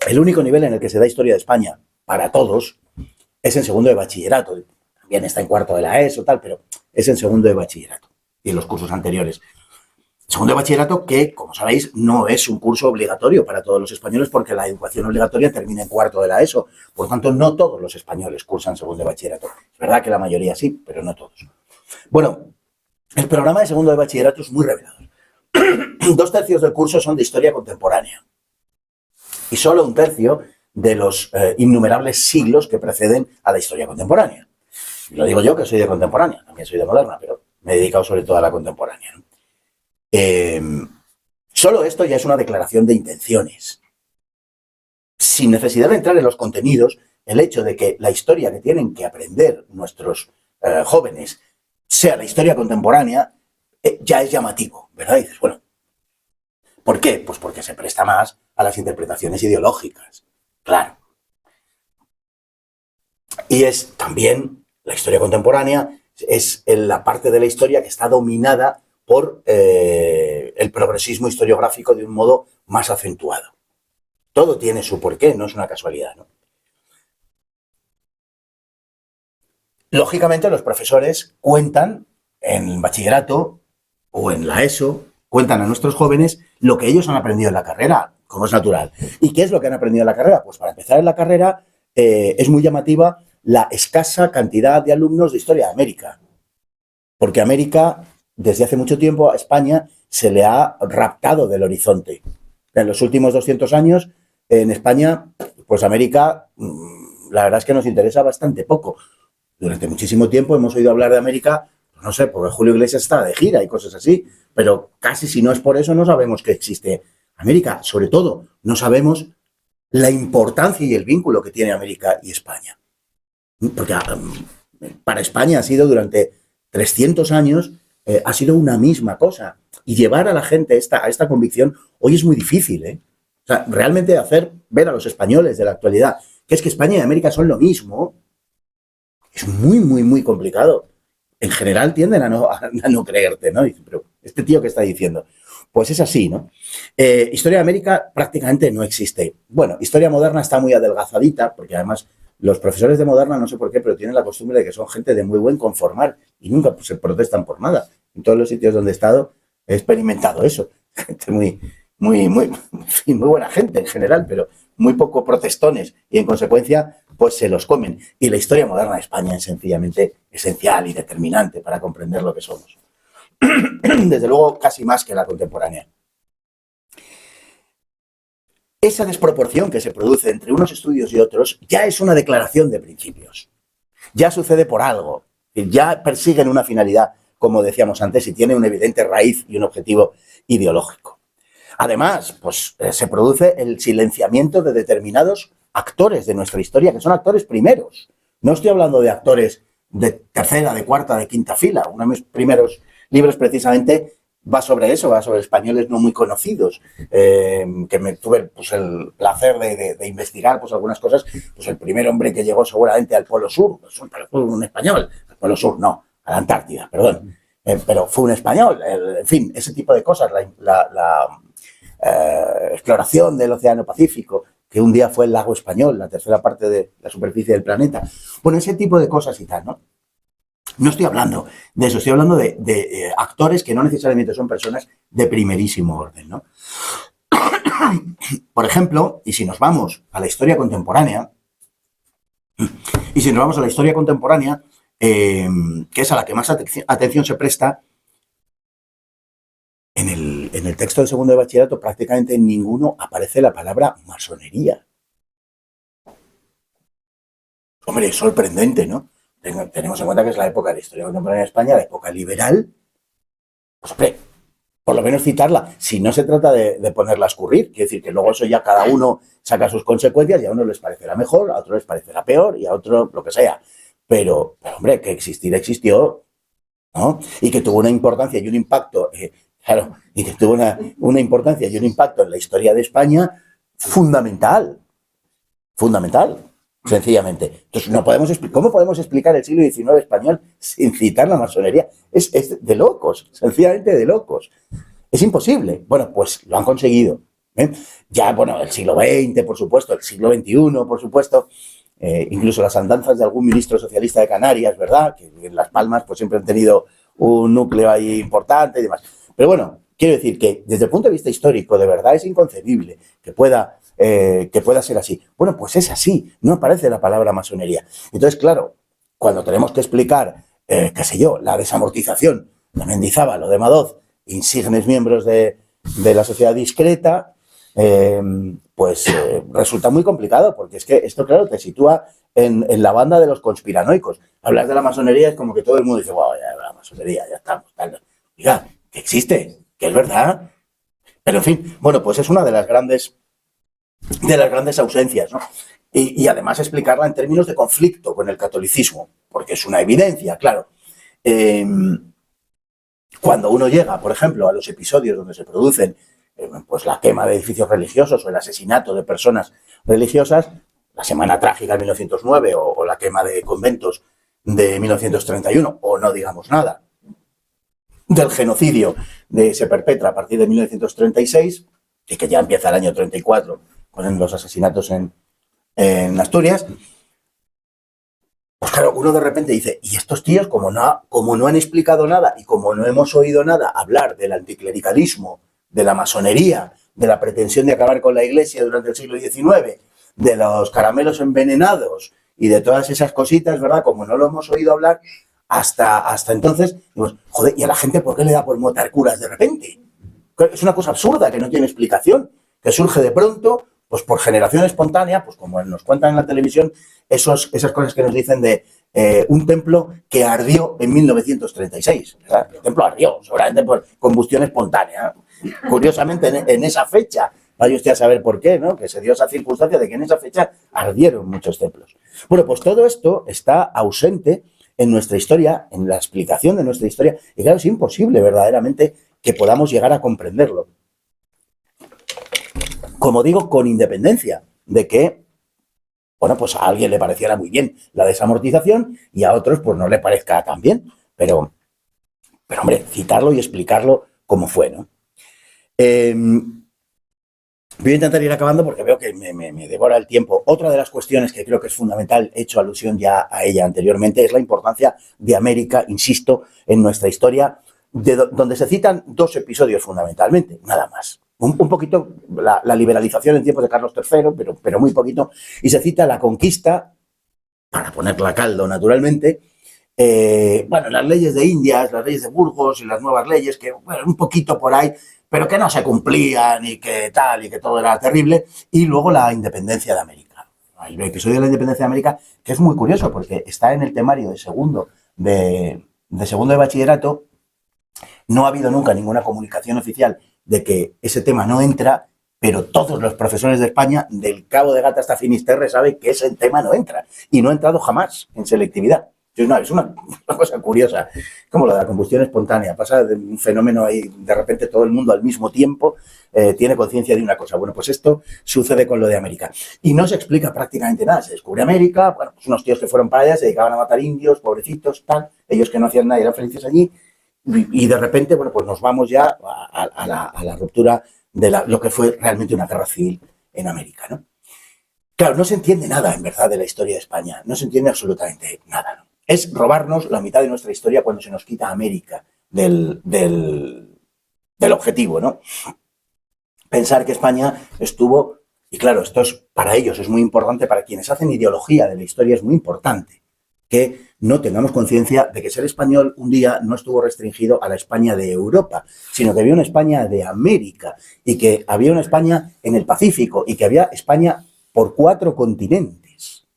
El único nivel en el que se da historia de España para todos es en segundo de bachillerato. También está en cuarto de la ESO, tal, pero es en segundo de bachillerato y en los cursos anteriores. Segundo de bachillerato que, como sabéis, no es un curso obligatorio para todos los españoles porque la educación obligatoria termina en cuarto de la ESO. Por lo tanto, no todos los españoles cursan segundo de bachillerato. Es verdad que la mayoría sí, pero no todos. Bueno, el programa de segundo de bachillerato es muy revelador. 2/3 del curso son de historia contemporánea y solo 1/3 de los innumerables siglos que preceden a la historia contemporánea. Y lo digo yo que soy de contemporánea, también soy de moderna, pero me he dedicado sobre todo a la contemporánea, ¿no? Solo esto ya es una declaración de intenciones. Sin necesidad de entrar en los contenidos, el hecho de que la historia que tienen que aprender nuestros jóvenes sea la historia contemporánea, ya es llamativo, ¿verdad? Y dices, bueno, ¿por qué? Pues porque se presta más a las interpretaciones ideológicas, claro. Y es también, la historia contemporánea es la parte de la historia que está dominada por el progresismo historiográfico de un modo más acentuado. Todo tiene su porqué, no es una casualidad, ¿no? Lógicamente, los profesores cuentan en el bachillerato o en la ESO, cuentan a nuestros jóvenes lo que ellos han aprendido en la carrera, como es natural. ¿Y qué es lo que han aprendido en la carrera? Pues para empezar en la carrera es muy llamativa la escasa cantidad de alumnos de Historia de América. Porque América, desde hace mucho tiempo, a España se le ha raptado del horizonte. En los últimos 200 años, en España, pues América, la verdad es que nos interesa bastante poco. Durante muchísimo tiempo hemos oído hablar de América, pues no sé, porque Julio Iglesias está de gira y cosas así, pero casi si no es por eso no sabemos que existe América. Sobre todo, no sabemos la importancia y el vínculo que tiene América y España. Porque para España ha sido durante 300 años, ha sido una misma cosa. Y llevar a la gente a esta convicción hoy es muy difícil, ¿eh? O sea, realmente hacer ver a los españoles de la actualidad que es que España y América son lo mismo, es muy, muy, muy complicado. En general tienden a no creerte, ¿no? Dicen, pero este tío ¿qué está diciendo? Pues es así, ¿no? Historia de América prácticamente no existe. Bueno, historia moderna está muy adelgazadita, porque además los profesores de moderna, no sé por qué, pero tienen la costumbre de que son gente de muy buen conformar y nunca se protestan por nada. En todos los sitios donde he estado he experimentado eso. Gente muy buena gente en general, pero muy poco protestones y en consecuencia pues se los comen. Y la historia moderna de España es sencillamente esencial y determinante para comprender lo que somos. Desde luego casi más que la contemporánea. Esa desproporción que se produce entre unos estudios y otros ya es una declaración de principios. Ya sucede por algo. Ya persiguen una finalidad, como decíamos antes, y tiene una evidente raíz y un objetivo ideológico. Además, pues se produce el silenciamiento de determinados actores de nuestra historia, que son actores primeros. No estoy hablando de actores de tercera, de cuarta, de quinta fila. Uno de mis primeros libros precisamente va sobre eso, va sobre españoles no muy conocidos, que me tuve pues, el placer de investigar pues, algunas cosas. Pues el primer hombre que llegó seguramente al Polo Sur, pues, un español, al Polo Sur no, a la Antártida, perdón, pero fue un español, en fin, ese tipo de cosas, la exploración del Océano Pacífico, que un día fue el lago español, la tercera parte de la superficie del planeta. Bueno, ese tipo de cosas y tal, ¿no? No estoy hablando de eso, estoy hablando de actores que no necesariamente son personas de primerísimo orden, ¿no? Por ejemplo, y si nos vamos a la historia contemporánea, que es a la que más atención se presta, en el texto del segundo de bachillerato prácticamente en ninguno aparece la palabra masonería. Hombre, es sorprendente, ¿no? Tenemos en cuenta que es la época de la historia contemporánea de España, la época liberal. Pues hombre, por lo menos citarla, si no se trata de ponerla a escurrir, quiere decir que luego eso ya cada uno saca sus consecuencias y a uno les parecerá mejor, a otro les parecerá peor y a otro lo que sea. Pero hombre, que existir existió, ¿no? Y que tuvo una importancia y un impacto, claro, y que tuvo una importancia y un impacto en la historia de España fundamental, sencillamente. Entonces, ¿cómo podemos explicar el siglo XIX español sin citar la masonería? Es de locos, sencillamente de locos. Es imposible. Bueno, pues lo han conseguido. Ya, bueno, el siglo XX, por supuesto, el siglo XXI, por supuesto, incluso las andanzas de algún ministro socialista de Canarias, ¿verdad? Que en Las Palmas pues siempre han tenido un núcleo ahí importante y demás. Pero bueno, quiero decir que desde el punto de vista histórico, de verdad es inconcebible que pueda ser así. Bueno, pues es así, no aparece la palabra masonería. Entonces, claro, cuando tenemos que explicar, qué sé yo, la desamortización de Mendizábal o de Madoz, insignes miembros de la sociedad discreta, resulta muy complicado, porque es que esto, claro, te sitúa en la banda de los conspiranoicos. Hablas de la masonería, es como que todo el mundo dice, wow, ya la masonería, ya estamos. Tal. Oiga, que existe, que es verdad. Pero en fin, bueno, pues es una de las grandes ausencias, ¿no? Y además explicarla en términos de conflicto con el catolicismo, porque es una evidencia, claro. Cuando uno llega, por ejemplo, a los episodios donde se producen pues la quema de edificios religiosos o el asesinato de personas religiosas, la Semana Trágica de 1909 o la quema de conventos de 1931, o no digamos nada del genocidio que se perpetra a partir de 1936 y que ya empieza el año 34 con los asesinatos en Asturias, pues claro, uno de repente dice, y estos tíos, como no han explicado nada y como no hemos oído nada hablar del anticlericalismo, de la masonería, de la pretensión de acabar con la Iglesia durante el siglo XIX, de los caramelos envenenados y de todas esas cositas, ¿verdad? Como no lo hemos oído hablar hasta entonces, pues, joder, ¿y a la gente por qué le da por montar curas de repente? Es una cosa absurda que no tiene explicación, que surge de pronto, pues por generación espontánea, pues como nos cuentan en la televisión, esas cosas que nos dicen de un templo que ardió en 1936. ¿Verdad? El templo ardió, seguramente por combustión espontánea. Curiosamente, en esa fecha, vaya usted a saber por qué, ¿no? Que se dio esa circunstancia de que en esa fecha ardieron muchos templos. Bueno, pues todo esto está ausente en nuestra historia, en la explicación de nuestra historia, y claro, es imposible verdaderamente que podamos llegar a comprenderlo. Como digo, con independencia de que, bueno, pues a alguien le pareciera muy bien la desamortización y a otros pues no le parezca tan bien, pero hombre, citarlo y explicarlo como fue, ¿no? Voy a intentar ir acabando porque veo que me devora el tiempo. Otra de las cuestiones que creo que es fundamental, he hecho alusión ya a ella anteriormente, es la importancia de América, insisto, en nuestra historia, donde se citan dos episodios fundamentalmente, nada más. Un poquito la liberalización en tiempos de Carlos III, pero muy poquito, y se cita la conquista, para ponerla a caldo naturalmente, las leyes de Indias, las leyes de Burgos y las nuevas leyes, que bueno, un poquito por ahí, pero que no se cumplían y que tal, y que todo era terrible, y luego la independencia de América. El episodio de la independencia de América, que es muy curioso, porque está en el temario de segundo de bachillerato. No ha habido nunca ninguna comunicación oficial de que ese tema no entra, pero todos los profesores de España, del Cabo de Gata hasta Finisterre, saben que ese tema no entra, y no ha entrado jamás en selectividad. Es una cosa curiosa, como lo de la combustión espontánea. Pasa de un fenómeno ahí, de repente todo el mundo al mismo tiempo tiene conciencia de una cosa. Bueno, pues esto sucede con lo de América. Y no se explica prácticamente nada. Se descubre América, bueno, pues unos tíos que fueron para allá, se dedicaban a matar indios, pobrecitos, tal. Ellos que no hacían nada, eran felices allí. Y de repente, bueno, pues nos vamos ya a la ruptura de lo que fue realmente una guerra civil en América, ¿no? Claro, no se entiende nada, en verdad, de la historia de España. No se entiende absolutamente nada, ¿no? Es robarnos la mitad de nuestra historia cuando se nos quita América del objetivo, ¿no? pensar que España estuvo, y claro, esto es para ellos es muy importante, para quienes hacen ideología de la historia es muy importante, que no tengamos conciencia de que ser español un día no estuvo restringido a la España de Europa, sino que había una España de América y que había una España en el Pacífico y que había España por 4 continentes.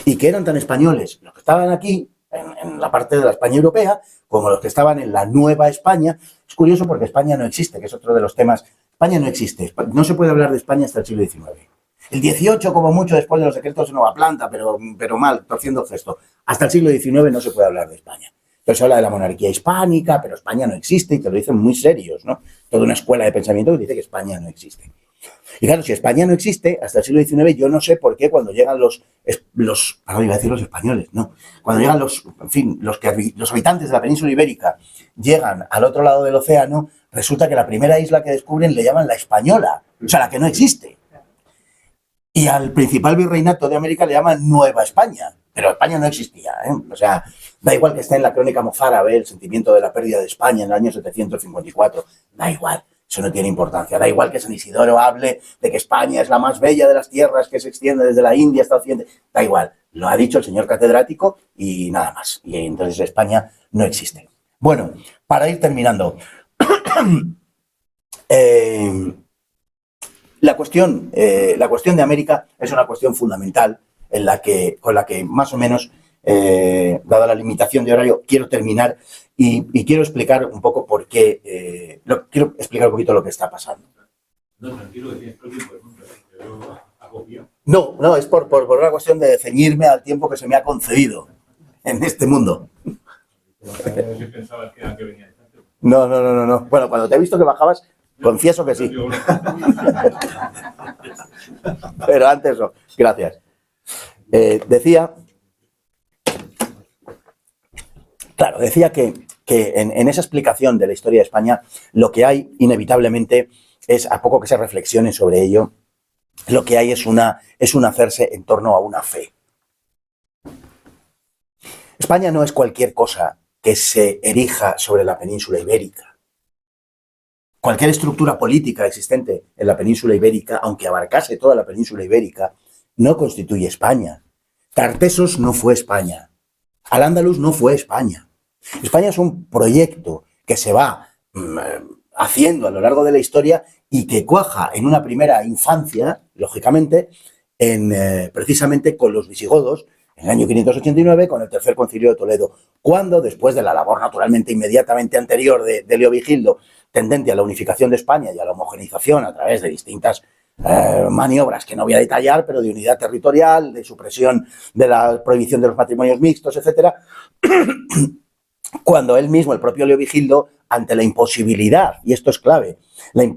Y que eran tan españoles los que estaban aquí, en la parte de la España europea, como los que estaban en la Nueva España. Es curioso porque España no existe, que es otro de los temas. España no existe, no se puede hablar de España hasta el siglo XIX. El XVIII, como mucho, después de los decretos de Nueva Planta, pero mal, torciendo el gesto. Hasta el siglo XIX no se puede hablar de España. Entonces se habla de la monarquía hispánica, pero España no existe, y te lo dicen muy serios, ¿no? Toda una escuela de pensamiento que dice que España no existe. Y claro, si España no existe, hasta el siglo XIX, yo no sé por qué cuando llegan los iba a decir los españoles, no, cuando llegan los habitantes de la península ibérica, llegan al otro lado del océano, resulta que la primera isla que descubren le llaman la Española, o sea, la que no existe. Y al principal virreinato de América le llaman Nueva España, pero España no existía, ¿eh? O sea, da igual que esté en la crónica mozárabe el sentimiento de la pérdida de España en el año 754, da igual. Eso no tiene importancia. Da igual que San Isidoro hable de que España es la más bella de las tierras que se extiende desde la India hasta Occidente. Da igual. Lo ha dicho el señor catedrático y nada más. Y entonces España no existe. Bueno, para ir terminando. La cuestión de América es una cuestión fundamental con la que más o menos, dada la limitación de horario, quiero terminar y quiero explicar un poco por qué, quiero explicar un poquito lo que está pasando. No, tranquilo, que tienes todo el tiempo del mundo, pero agobio. No, es por una cuestión de ceñirme al tiempo que se me ha concedido en este mundo. Si pensabas que venía de tanto. No. Bueno, cuando te he visto que bajabas, confieso que sí. Pero antes no. Gracias. Decía que en esa explicación de la historia de España lo que hay inevitablemente es, a poco que se reflexione sobre ello, lo que hay es un hacerse en torno a una fe. España no es cualquier cosa que se erija sobre la península ibérica. Cualquier estructura política existente en la península ibérica, aunque abarcase toda la península ibérica, no constituye España. Tartessos no fue España. Al-Ándalus no fue España. España es un proyecto que se va haciendo a lo largo de la historia y que cuaja en una primera infancia, lógicamente, precisamente con los visigodos, en el año 589, con el Tercer Concilio de Toledo, cuando, después de la labor naturalmente inmediatamente anterior de Leovigildo, tendente a la unificación de España y a la homogeneización a través de distintas maniobras que no voy a detallar, pero de unidad territorial, de supresión de la prohibición de los matrimonios mixtos, etcétera, cuando él mismo, el propio Leovigildo, ante la imposibilidad, y esto es clave,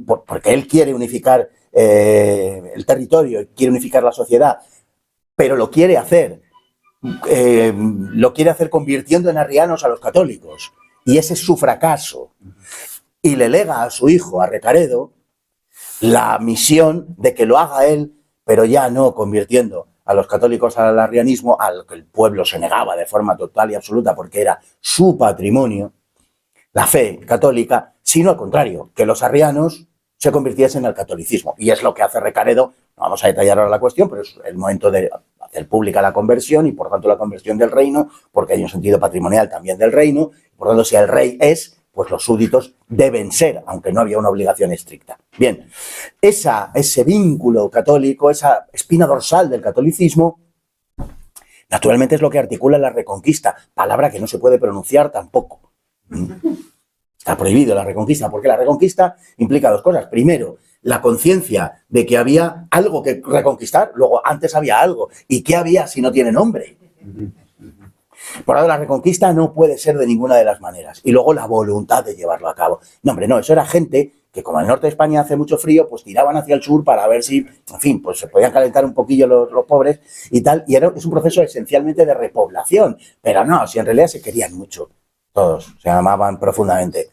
porque él quiere unificar el territorio, quiere unificar la sociedad, pero lo quiere hacer convirtiendo en arrianos a los católicos, y ese es su fracaso, y le lega a su hijo, a Recaredo, la misión de que lo haga él, pero ya no convirtiendo a los católicos al arrianismo, al que el pueblo se negaba de forma total y absoluta porque era su patrimonio, la fe católica, sino al contrario, que los arrianos se convirtiesen al catolicismo. Y es lo que hace Recaredo, no vamos a detallar ahora la cuestión, pero es el momento de hacer pública la conversión y por tanto la conversión del reino, porque hay un sentido patrimonial también del reino, por tanto si el rey es, pues los súbditos deben ser, aunque no había una obligación estricta. Bien, ese vínculo católico, esa espina dorsal del catolicismo, naturalmente es lo que articula la Reconquista, palabra que no se puede pronunciar tampoco. Está prohibido la Reconquista, porque la Reconquista implica dos cosas. Primero, la conciencia de que había algo que reconquistar, luego antes había algo. ¿Y qué había si no tiene nombre? Por ahora la Reconquista no puede ser de ninguna de las maneras. Y luego la voluntad de llevarlo a cabo. No, hombre, no, eso era gente que como en el norte de España hace mucho frío, pues tiraban hacia el sur para ver si, en fin, pues se podían calentar un poquillo los pobres y tal. Y es un proceso esencialmente de repoblación. Pero no, si en realidad se querían mucho. Todos se amaban profundamente.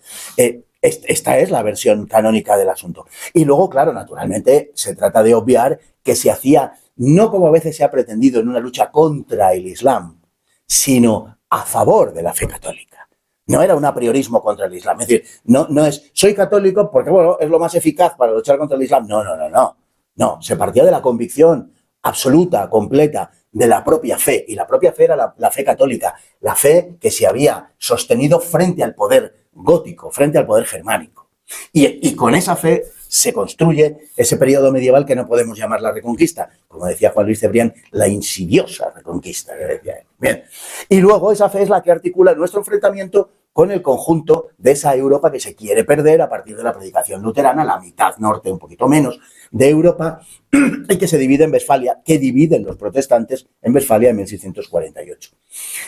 Esta es la versión canónica del asunto. Y luego, claro, naturalmente, se trata de obviar que se hacía, no como a veces se ha pretendido en una lucha contra el Islam, sino a favor de la fe católica. No era un apriorismo contra el Islam. Es decir, no es soy católico porque, bueno, es lo más eficaz para luchar contra el Islam. No, se partía de la convicción absoluta, completa, de la propia fe. Y la propia fe era la fe católica, la fe que se había sostenido frente al poder gótico, frente al poder germánico. Y con esa fe se construye ese periodo medieval que no podemos llamar la Reconquista, como decía Juan Luis Cebrián, la insidiosa Reconquista, que decía él. Bien. Y luego esa fe es la que articula nuestro enfrentamiento con el conjunto de esa Europa que se quiere perder a partir de la predicación luterana, la mitad norte, un poquito menos, de Europa, y que se divide en Westfalia, que dividen los protestantes en Westfalia en 1648.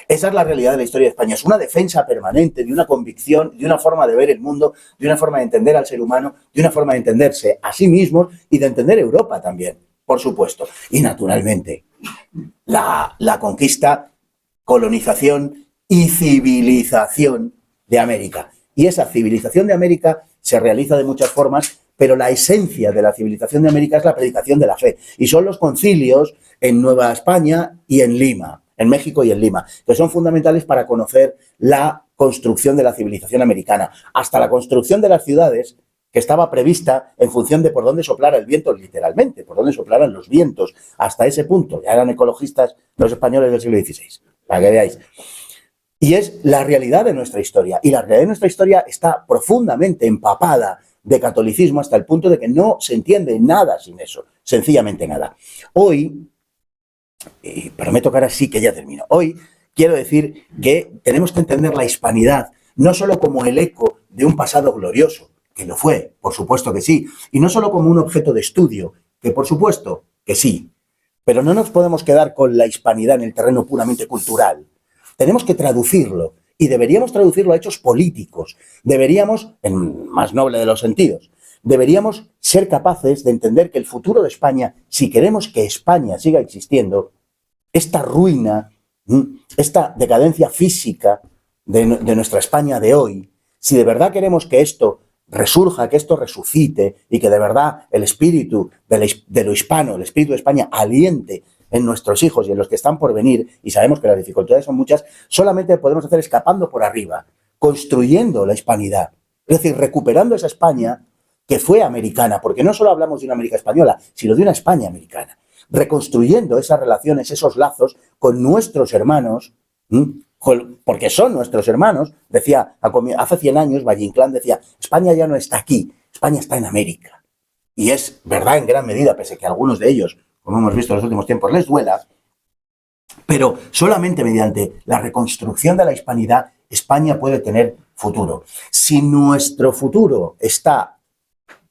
Esa es la realidad de la historia de España. Es una defensa permanente de una convicción, de una forma de ver el mundo, de una forma de entender al ser humano, de una forma de entenderse a sí mismos y de entender Europa también, por supuesto. Y naturalmente, la conquista, colonización y civilización de América. Y esa civilización de América se realiza de muchas formas, pero la esencia de la civilización de América es la predicación de la fe. Y son los concilios en Nueva España y en Lima, en México y en Lima, que son fundamentales para conocer la construcción de la civilización americana, hasta la construcción de las ciudades, que estaba prevista en función de por dónde soplara el viento, literalmente, por dónde soplaran los vientos, hasta ese punto. Ya eran ecologistas los españoles del siglo XVI, para que veáis. Y es la realidad de nuestra historia. Y la realidad de nuestra historia está profundamente empapada de catolicismo hasta el punto de que no se entiende nada sin eso. Sencillamente nada. Hoy, prometo que ahora sí que ya termino. Hoy quiero decir que tenemos que entender la hispanidad no solo como el eco de un pasado glorioso, que lo fue, por supuesto que sí, y no solo como un objeto de estudio, que por supuesto que sí, pero no nos podemos quedar con la hispanidad en el terreno puramente cultural. Tenemos que traducirlo, y deberíamos traducirlo a hechos políticos. Deberíamos, en más noble de los sentidos, deberíamos ser capaces de entender que el futuro de España, si queremos que España siga existiendo, esta ruina, esta decadencia física de nuestra España de hoy, si de verdad queremos que esto resurja, que esto resucite y que de verdad el espíritu de lo hispano, el espíritu de España aliente en nuestros hijos y en los que están por venir, y sabemos que las dificultades son muchas, solamente podemos hacer escapando por arriba, construyendo la hispanidad, es decir, recuperando esa España que fue americana, porque no solo hablamos de una América española, sino de una España americana, reconstruyendo esas relaciones, esos lazos con nuestros hermanos, porque son nuestros hermanos. Decía, hace 100 años, Valle Inclán decía, España ya no está aquí, España está en América. Y es verdad en gran medida, pese a que a algunos de ellos, como hemos visto en los últimos tiempos, les duela, pero solamente mediante la reconstrucción de la hispanidad, España puede tener futuro. Si nuestro futuro está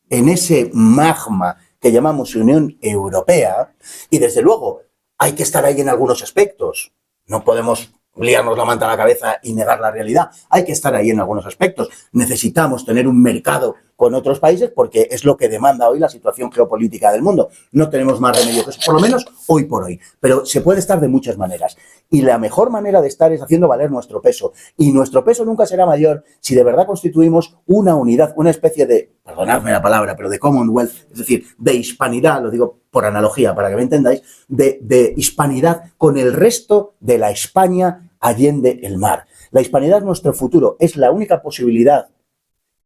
en ese magma que llamamos Unión Europea, y desde luego hay que estar ahí en algunos aspectos, no podemos liarnos la manta a la cabeza y negar la realidad. Hay que estar ahí en algunos aspectos. Necesitamos tener un mercado con otros países porque es lo que demanda hoy la situación geopolítica del mundo. No tenemos más remedio que eso, por lo menos hoy por hoy. Pero se puede estar de muchas maneras. Y la mejor manera de estar es haciendo valer nuestro peso. Y nuestro peso nunca será mayor si de verdad constituimos una unidad, una especie de, perdonadme la palabra, pero de Commonwealth, es decir, de hispanidad, lo digo por analogía para que me entendáis, de hispanidad con el resto de la España allende el mar. La hispanidad es nuestro futuro, es la única posibilidad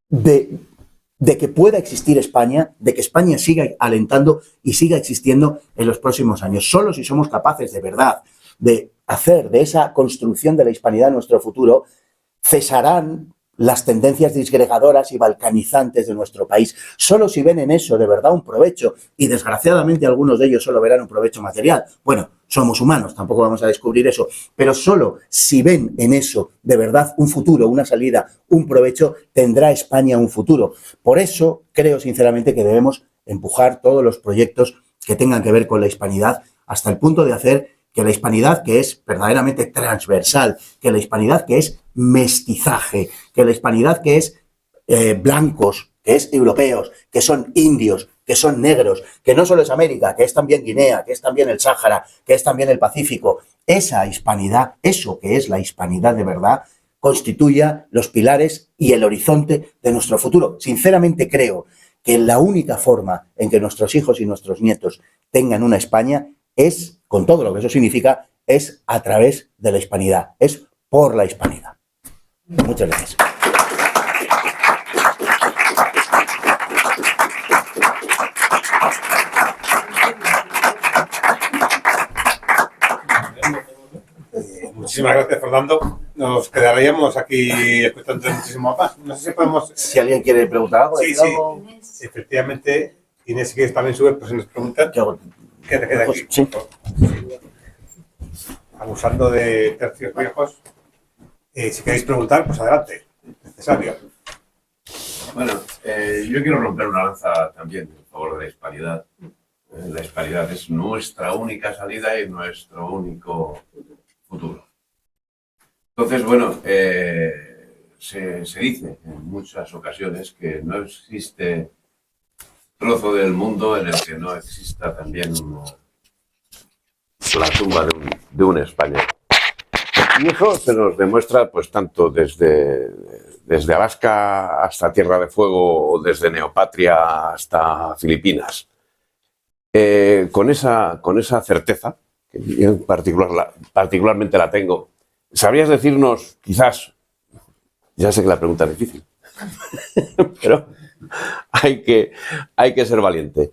de que pueda existir España, de que España siga alentando y siga existiendo en los próximos años. Solo si somos capaces de verdad de hacer de esa construcción de la hispanidad nuestro futuro, cesarán las tendencias disgregadoras y balcanizantes de nuestro país. Solo si ven en eso de verdad un provecho, y desgraciadamente algunos de ellos solo verán un provecho material. Bueno, somos humanos, tampoco vamos a descubrir eso, pero solo si ven en eso de verdad un futuro, una salida, un provecho, tendrá España un futuro. Por eso creo sinceramente que debemos empujar todos los proyectos que tengan que ver con la hispanidad, hasta el punto de hacer que la hispanidad, que es verdaderamente transversal, que la hispanidad que es mestizaje, que la hispanidad que es blancos, que es europeos, que son indios, que son negros, que no solo es América, que es también Guinea, que es también el Sáhara, que es también el Pacífico. Esa hispanidad, eso que es la hispanidad de verdad, constituya los pilares y el horizonte de nuestro futuro. Sinceramente creo que la única forma en que nuestros hijos y nuestros nietos tengan una España es, con todo lo que eso significa, es a través de la hispanidad, es por la hispanidad. Muchas gracias. Muchísimas gracias, Fernando. Nos quedaríamos aquí escuchando muchísimo más. No sé si podemos... Si alguien quiere preguntar algo, Sí, decir sí. algo. Efectivamente, Inés, si quieres también subir, pues si nos preguntan. ¿Qué hago? ¿Qué te queda Pues, aquí? sí. Abusando de tercios viejos, si queréis preguntar, pues adelante. Necesario. Bueno, yo quiero romper una lanza también en favor de la hispanidad. La hispanidad es nuestra única salida y nuestro único futuro. Entonces, bueno, se dice en muchas ocasiones que no existe trozo del mundo en el que no exista también la tumba de un español. Y eso se nos demuestra pues tanto desde Alaska hasta Tierra de Fuego o desde Neopatria hasta Filipinas. Con esa certeza, que yo en particularmente la tengo, ¿sabrías decirnos, quizás, ya sé que la pregunta es difícil, pero hay que ser valiente,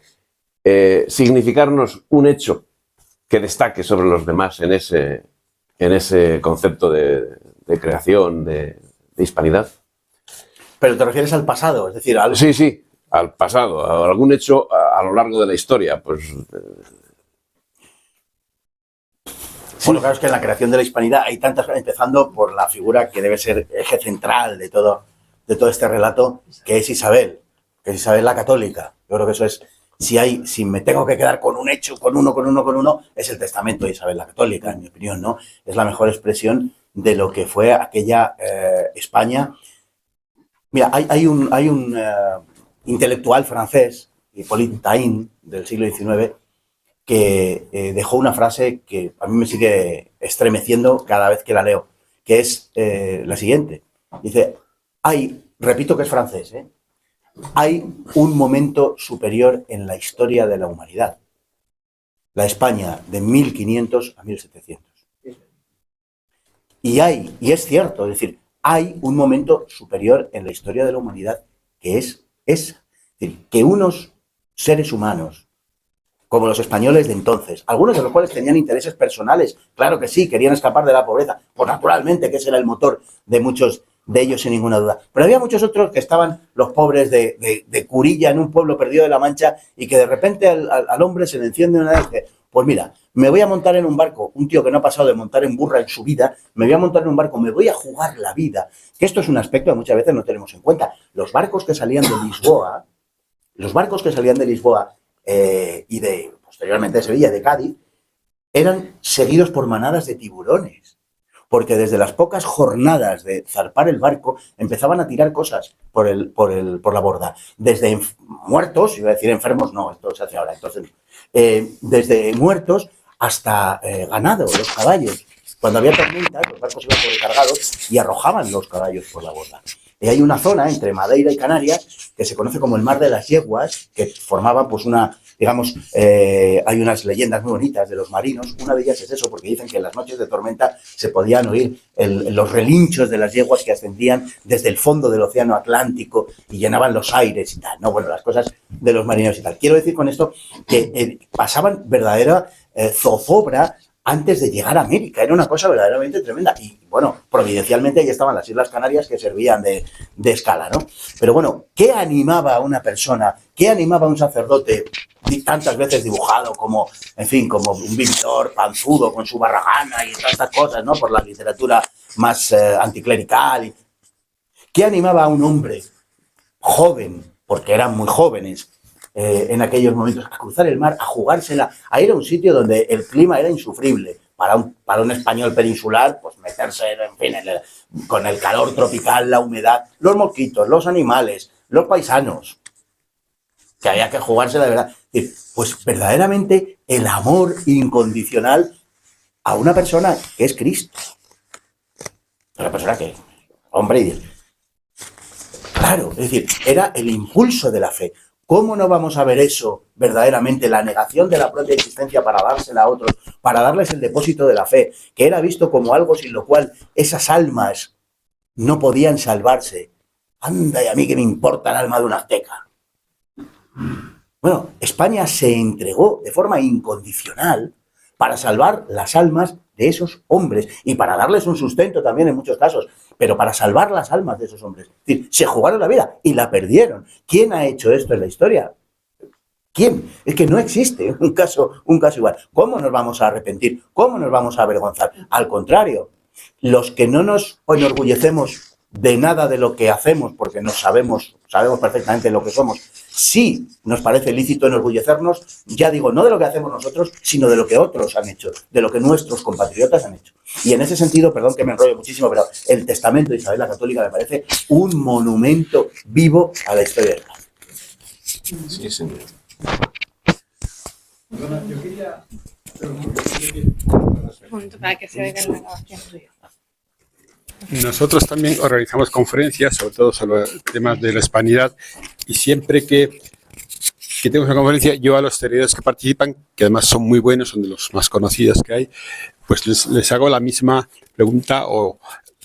significarnos un hecho que destaque sobre los demás en ese concepto de creación, de hispanidad? Pero te refieres al pasado, es decir, al... Sí, al pasado, a algún hecho a lo largo de la historia, pues... Bueno, claro, es que en la creación de la hispanidad hay tantas, empezando por la figura que debe ser eje central de todo este relato, que es Isabel la católica. Yo creo que eso es, si me tengo que quedar con un hecho, con uno, es el testamento de Isabel la católica, en mi opinión, ¿no? Es la mejor expresión de lo que fue aquella España. Mira, hay un intelectual francés, Hippolyte Taine, del siglo XIX, que dejó una frase que a mí me sigue estremeciendo cada vez que la leo, que es la siguiente. Dice, repito que es francés, hay un momento superior en la historia de la humanidad. La España de 1500 a 1700. Y es cierto, es decir, hay un momento superior en la historia de la humanidad que es decir, que unos seres humanos, como los españoles de entonces, algunos de los cuales tenían intereses personales, claro que sí, querían escapar de la pobreza, pues naturalmente que ese era el motor de muchos de ellos sin ninguna duda. Pero había muchos otros que estaban los pobres de Curilla en un pueblo perdido de la Mancha y que de repente al hombre se le enciende una vez que, pues mira, me voy a montar en un barco, un tío que no ha pasado de montar en burra en su vida, me voy a montar en un barco, me voy a jugar la vida. Que esto es un aspecto que muchas veces no tenemos en cuenta. Los barcos que salían de Lisboa, y posteriormente de Sevilla, de Cádiz, eran seguidos por manadas de tiburones. Porque desde las pocas jornadas de zarpar el barco empezaban a tirar cosas por la borda. Desde muertos, iba a decir enfermos, no, esto se hace ahora, entonces, desde muertos hasta ganado, los caballos. Cuando había tormentas, los barcos iban sobrecargados y arrojaban los caballos por la borda. Y hay una zona entre Madeira y Canarias que se conoce como el Mar de las Yeguas, que formaban pues hay unas leyendas muy bonitas de los marinos. Una de ellas es eso, porque dicen que en las noches de tormenta se podían oír los relinchos de las yeguas que ascendían desde el fondo del océano Atlántico y llenaban los aires y tal, ¿no? Bueno, las cosas de los marineros y tal. Quiero decir con esto que pasaban verdadera zozobra antes de llegar a América. Era una cosa verdaderamente tremenda. Y, bueno, providencialmente ahí estaban las Islas Canarias que servían de escala, ¿no? Pero, bueno, ¿qué animaba a una persona? ¿Qué animaba a un sacerdote tantas veces dibujado como, en fin, como un vividor panzudo con su barragana y todas estas cosas, ¿no? Por la literatura más anticlerical. ¿Qué animaba a un hombre joven, porque eran muy jóvenes, en aquellos momentos, a cruzar el mar, a jugársela, a ir a un sitio donde el clima era insufrible para un español peninsular, pues meterse, en fin, con el calor tropical, la humedad, los mosquitos, los animales, los paisanos, que había que jugársela de verdad. Pues verdaderamente el amor incondicional a una persona que es Cristo. Una persona que, hombre, claro, es decir, era el impulso de la fe. ¿Cómo no vamos a ver eso verdaderamente? La negación de la propia existencia para dársela a otros, para darles el depósito de la fe, que era visto como algo sin lo cual esas almas no podían salvarse. Anda, y a mí que me importa el alma de un azteca. Bueno, España se entregó de forma incondicional para salvar las almas de esos hombres y para darles un sustento también en muchos casos, pero para salvar las almas de esos hombres. Es decir, se jugaron la vida y la perdieron. ¿Quién ha hecho esto en la historia? ¿Quién? Es que no existe un caso igual. ¿Cómo nos vamos a arrepentir? ¿Cómo nos vamos a avergonzar? Al contrario, los que no nos enorgullecemos de nada de lo que hacemos, porque no sabemos perfectamente lo que somos, sí nos parece lícito enorgullecernos, ya digo, no de lo que hacemos nosotros, sino de lo que otros han hecho, de lo que nuestros compatriotas han hecho. Y en ese sentido, perdón que me enrollo muchísimo, pero el testamento de Isabel la Católica me parece un monumento vivo a la historia de España. Sí, señor. Yo quería... Un momento para que se oiga la grabación tuya. Nosotros también organizamos conferencias, sobre todo sobre temas de la hispanidad, y siempre que tenemos una conferencia, yo a los historiadores que participan, que además son muy buenos, son de los más conocidos que hay, pues les hago la misma pregunta o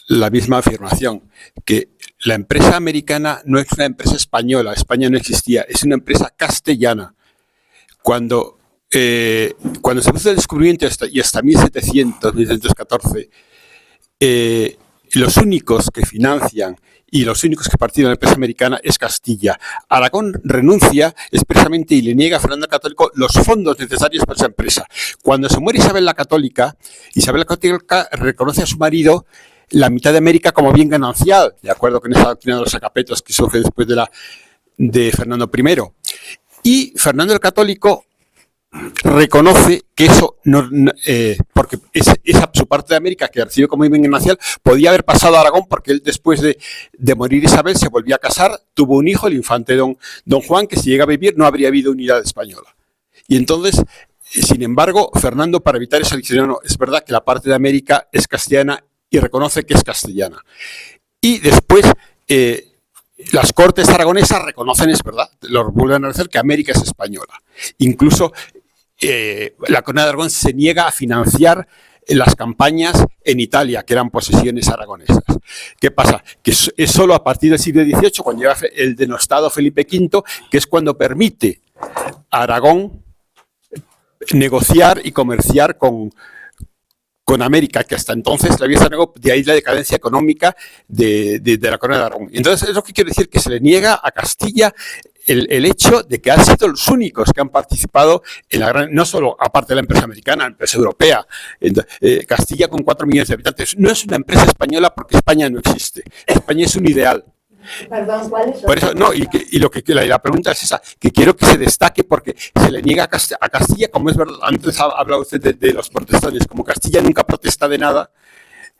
la misma afirmación, que la empresa americana no es una empresa española, España no existía, es una empresa castellana. Cuando se hizo el descubrimiento y hasta 1700, 1714, los únicos que financian y los únicos que participan de la empresa americana es Castilla. Aragón renuncia expresamente y le niega a Fernando el Católico los fondos necesarios para esa empresa. Cuando se muere Isabel la Católica reconoce a su marido la mitad de América como bien ganancial, de acuerdo con esa doctrina de los sacapetos que surge después de Fernando I. Y Fernando el Católico reconoce que eso, porque esa su parte de América que recibió como bien ganancial, podía haber pasado a Aragón, porque él después de morir Isabel se volvió a casar, tuvo un hijo, el infante don Juan, que si llega a vivir no habría habido unidad española. Y entonces, sin embargo, Fernando, para evitar eso, dice, no, es verdad que la parte de América es castellana y reconoce que es castellana. Y después... las Cortes aragonesas reconocen, es verdad, lo vuelven a decir, que América es española. Incluso la Corona de Aragón se niega a financiar las campañas en Italia, que eran posesiones aragonesas. ¿Qué pasa? Que es solo a partir del siglo XVIII, cuando llega el denostado Felipe V, que es cuando permite a Aragón negociar y comerciar con América, que hasta entonces la había negado, de ahí la decadencia económica de la Corona de Aragón. Entonces, es lo que quiero decir, que se le niega a Castilla el hecho de que han sido los únicos que han participado en la gran, no solo aparte de la empresa americana, la empresa europea, Castilla con 4 millones de habitantes, no es una empresa española porque España no existe. España es un ideal. Perdón, ¿cuál es? Por eso, no, la pregunta es esa, que quiero que se destaque porque se le niega a Castilla, como es verdad, antes ha hablado usted de los protestantes, como Castilla nunca protesta de nada,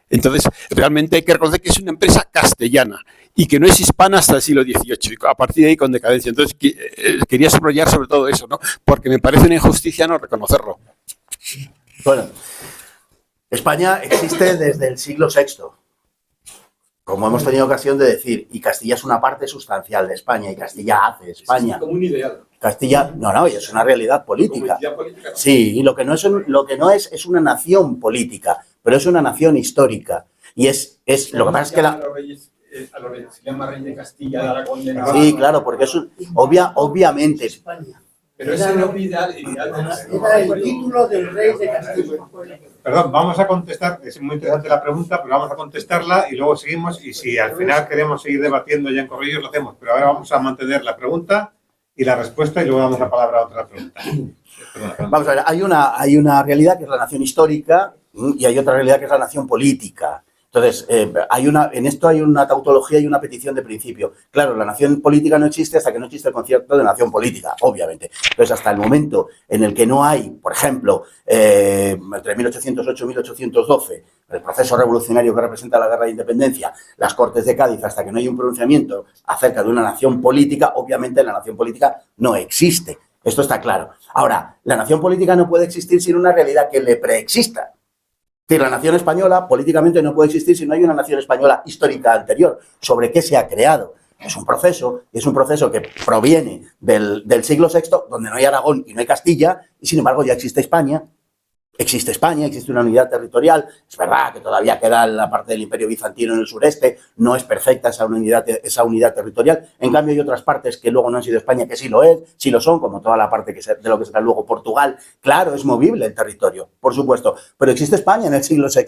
entonces realmente hay que reconocer que es una empresa castellana y que no es hispana hasta el siglo XVIII, y a partir de ahí con decadencia. Entonces quería subrayar sobre todo eso, ¿no? Porque me parece una injusticia no reconocerlo. Bueno, España existe desde el siglo VI. Como hemos tenido ocasión de decir, y Castilla es una parte sustancial de España, y Castilla hace España. Es como un ideal. Castilla, no, es una realidad política. Sí, y lo que no es es una nación política, pero es una nación histórica. Y es lo que pasa es que a los reyes se llama rey de Castilla, de Aragón, de Navarra. Sí, claro, porque es obviamente. Pero ese no es ideal. Era el título del rey de Castilla. Perdón, vamos a contestar, es muy interesante la pregunta, pero vamos a contestarla y luego seguimos, y si al final queremos seguir debatiendo ya en corrillos, lo hacemos, pero ahora vamos a mantener la pregunta y la respuesta y luego damos la palabra a otra pregunta. Vamos a ver, hay una realidad que es la nación histórica y hay otra realidad que es la nación política. Entonces, en esto hay una tautología y una petición de principio. Claro, la nación política no existe hasta que no existe el concepto de nación política, obviamente. Entonces, hasta el momento en el que no hay, por ejemplo, entre 1808 y 1812, el proceso revolucionario que representa la guerra de independencia, las Cortes de Cádiz, hasta que no hay un pronunciamiento acerca de una nación política, obviamente la nación política no existe. Esto está claro. Ahora, la nación política no puede existir sin una realidad que le preexista. Es decir, la nación española políticamente no puede existir si no hay una nación española histórica anterior. ¿Sobre qué se ha creado? Es un proceso que proviene del siglo VI, donde no hay Aragón y no hay Castilla, y sin embargo ya existe España. Existe España, existe una unidad territorial. Es verdad que todavía queda la parte del Imperio Bizantino en el sureste, no es perfecta esa unidad territorial. En cambio, hay otras partes que luego no han sido España que sí lo es, sí lo son, como toda la parte de lo que será luego Portugal. Claro, es movible el territorio, por supuesto, pero existe España en el siglo VI.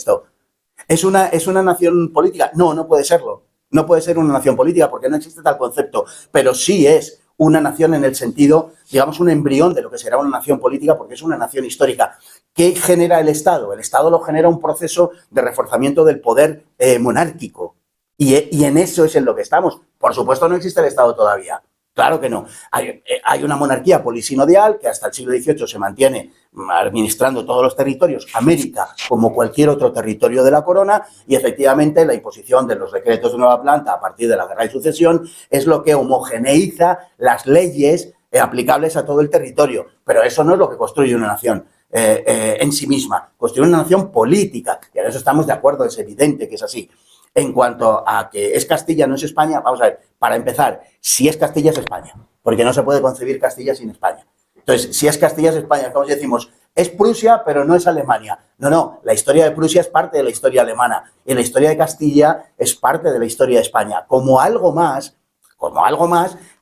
¿Es una nación política? No, no puede serlo. No puede ser una nación política porque no existe tal concepto, pero sí es una nación en el sentido, digamos, un embrión de lo que será una nación política porque es una nación histórica. ¿Qué genera el Estado? El Estado lo genera un proceso de reforzamiento del poder monárquico y en eso es en lo que estamos. Por supuesto no existe el Estado todavía. Claro que no. Hay una monarquía polisinodial que hasta el siglo XVIII se mantiene administrando todos los territorios, América como cualquier otro territorio de la corona, y efectivamente la imposición de los decretos de nueva planta a partir de la Guerra de Sucesión es lo que homogeneiza las leyes aplicables a todo el territorio. Pero eso no es lo que construye una nación en sí misma. Construye una nación política, y en eso estamos de acuerdo, es evidente que es así. En cuanto a que es Castilla, no es España, vamos a ver, para empezar, si es Castilla es España, porque no se puede concebir Castilla sin España. Entonces, si es Castilla es España, como decimos, es Prusia, pero no es Alemania. No, la historia de Prusia es parte de la historia alemana y la historia de Castilla es parte de la historia de España, como algo más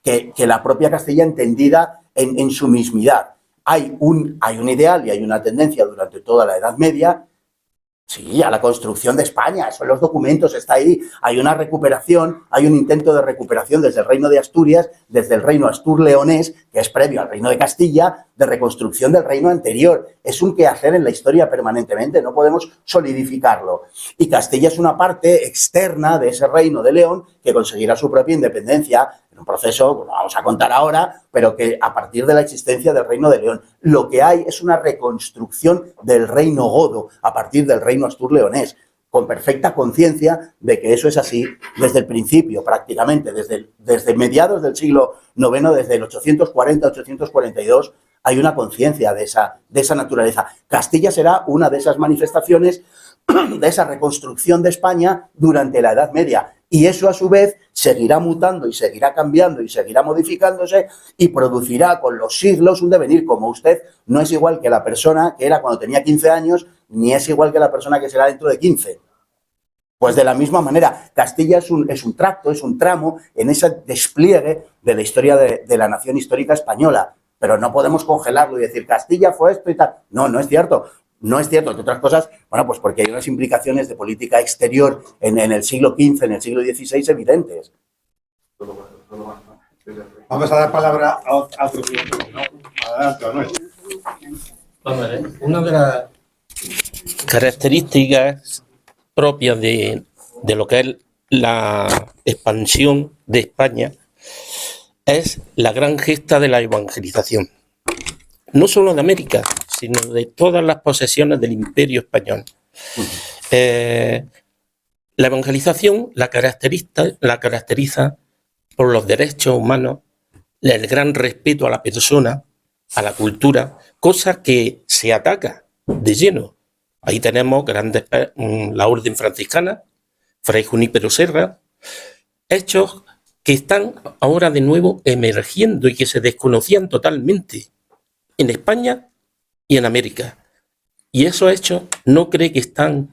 que la propia Castilla entendida en su mismidad. Hay un ideal y hay una tendencia durante toda la Edad Media. Sí, a la construcción de España, eso en los documentos está ahí. Hay una recuperación, hay un intento de recuperación desde el reino de Asturias, desde el reino astur-leonés, que es previo al reino de Castilla, de reconstrucción del reino anterior. Es un quehacer en la historia permanentemente, no podemos solidificarlo. Y Castilla es una parte externa de ese reino de León que conseguirá su propia independencia en un proceso, bueno, vamos a contar ahora, pero que a partir de la existencia del reino de León, lo que hay es una reconstrucción del reino godo a partir del reino astur-leonés, con perfecta conciencia de que eso es así desde el principio, prácticamente, desde mediados del siglo IX, desde el 840-842, hay una conciencia de esa naturaleza. Castilla será una de esas manifestaciones de esa reconstrucción de España durante la Edad Media. Y eso, a su vez, seguirá mutando y seguirá cambiando y seguirá modificándose y producirá con los siglos un devenir. Como usted no es igual que la persona que era cuando tenía 15 años, ni es igual que la persona que será dentro de 15. Pues de la misma manera, Castilla es un tracto, es un tramo en ese despliegue de la historia de la nación histórica española. Pero no podemos congelarlo y decir, Castilla fue esto y tal. No, no es cierto. No es cierto, entre otras cosas, bueno, pues porque hay unas implicaciones de política exterior en el siglo XV, en el siglo XVI evidentes. Vamos a dar palabra a otro grupo, ¿no? Adelante, Manuel. Una de las características propias de lo que es la expansión de España es la gran gesta de la evangelización. No solo de América, sino de todas las posesiones del Imperio Español. La evangelización la caracteriza por los derechos humanos, el gran respeto a la persona, a la cultura, cosa que se ataca de lleno. Ahí tenemos la Orden Franciscana, Fray Junípero Serra, hechos que están ahora de nuevo emergiendo y que se desconocían totalmente en España y en América. Y esos hechos no cree que están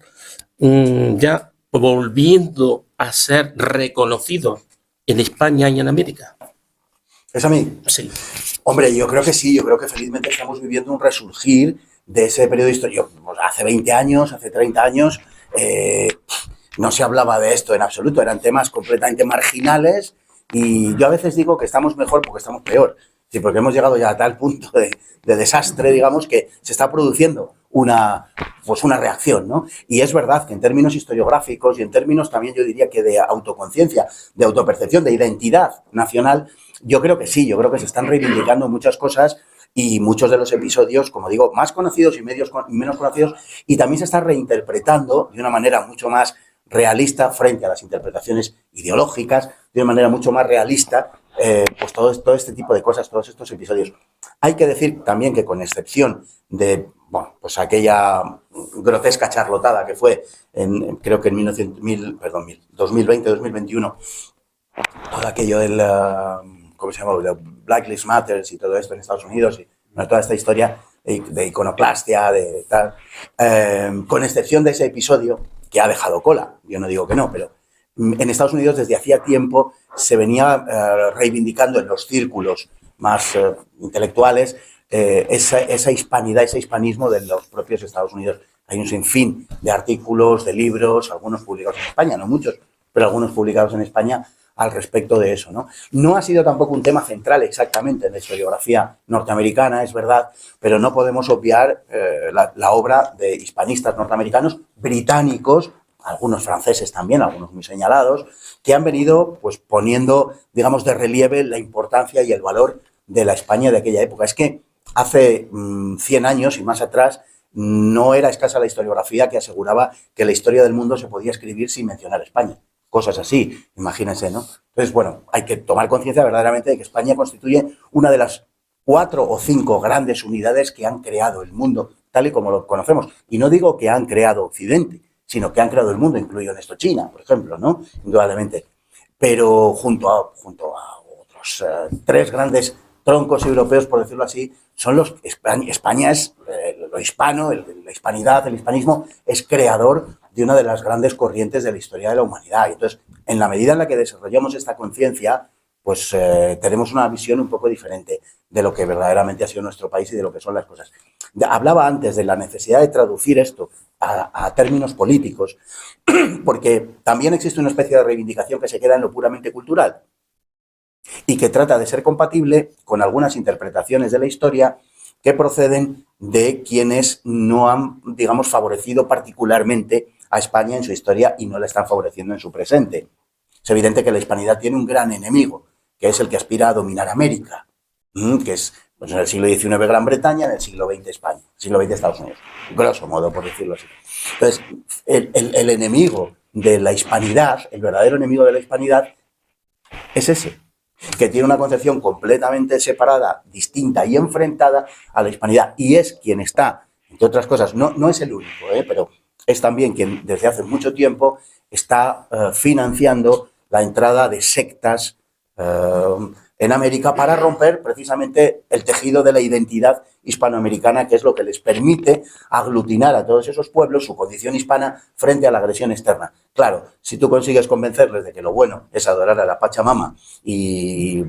ya volviendo a ser reconocidos en España y en América. ¿Es a mí? Sí. Hombre, yo creo que sí, yo creo que felizmente estamos viviendo un resurgir de ese periodo histórico. Hace 20 años, hace 30 años, no se hablaba de esto en absoluto, eran temas completamente marginales y yo a veces digo que estamos mejor porque estamos peor. Sí, porque hemos llegado ya a tal punto de desastre, digamos, que se está produciendo una reacción, ¿no? Y es verdad que en términos historiográficos y en términos también yo diría que de autoconciencia, de autopercepción, de identidad nacional, yo creo que sí, yo creo que se están reivindicando muchas cosas y muchos de los episodios, como digo, más conocidos y menos conocidos, y también se está reinterpretando de una manera mucho más realista frente a las interpretaciones ideológicas, de una manera mucho más realista, pues todo este tipo de cosas, todos estos episodios. Hay que decir también que con excepción de, bueno, pues aquella grotesca charlotada que fue, creo que en 2020-2021, todo aquello del, ¿cómo se llama? Black Lives Matter y todo esto en Estados Unidos, y bueno, toda esta historia, de iconoclastia, de tal, con excepción de ese episodio que ha dejado cola. Yo no digo que no, pero en Estados Unidos desde hacía tiempo se venía reivindicando en los círculos más intelectuales esa hispanidad, ese hispanismo de los propios Estados Unidos. Hay un sinfín de artículos, de libros, algunos publicados en España, no muchos, pero algunos publicados en España al respecto de eso, ¿no? No ha sido tampoco un tema central exactamente en la historiografía norteamericana, es verdad, pero no podemos obviar la obra de hispanistas norteamericanos, británicos, algunos franceses también, algunos muy señalados, que han venido pues poniendo, digamos, de relieve la importancia y el valor de la España de aquella época. Es que hace 100 años y más atrás no era escasa la historiografía que aseguraba que la historia del mundo se podía escribir sin mencionar España. Cosas así, imagínense, ¿no? Entonces, bueno, hay que tomar conciencia verdaderamente de que España constituye una de las 4 o 5 grandes unidades que han creado el mundo, tal y como lo conocemos. Y no digo que han creado Occidente, sino que han creado el mundo, incluido en esto China, por ejemplo, ¿no? Indudablemente. Pero junto a otros 3 grandes troncos europeos, por decirlo así, son los... España es lo hispano, la hispanidad, el hispanismo, es creador de una de las grandes corrientes de la historia de la humanidad. Y entonces, en la medida en la que desarrollamos esta conciencia, pues tenemos una visión un poco diferente de lo que verdaderamente ha sido nuestro país y de lo que son las cosas. Hablaba antes de la necesidad de traducir esto a términos políticos, porque también existe una especie de reivindicación que se queda en lo puramente cultural y que trata de ser compatible con algunas interpretaciones de la historia que proceden de quienes no han, digamos, favorecido particularmente a España en su historia y no la están favoreciendo en su presente. Es evidente que la hispanidad tiene un gran enemigo, que es el que aspira a dominar América, que es pues, en el siglo XIX Gran Bretaña, en el siglo XX España, en el siglo XX Estados Unidos, grosso modo, por decirlo así. Entonces, el enemigo de la hispanidad, el verdadero enemigo de la hispanidad, es ese, que tiene una concepción completamente separada, distinta y enfrentada a la hispanidad, y es quien está, entre otras cosas, no es el único, pero es también quien desde hace mucho tiempo está financiando la entrada de sectas en América para romper precisamente el tejido de la identidad hispanoamericana, que es lo que les permite aglutinar a todos esos pueblos, su condición hispana, frente a la agresión externa. Claro, si tú consigues convencerles de que lo bueno es adorar a la Pachamama y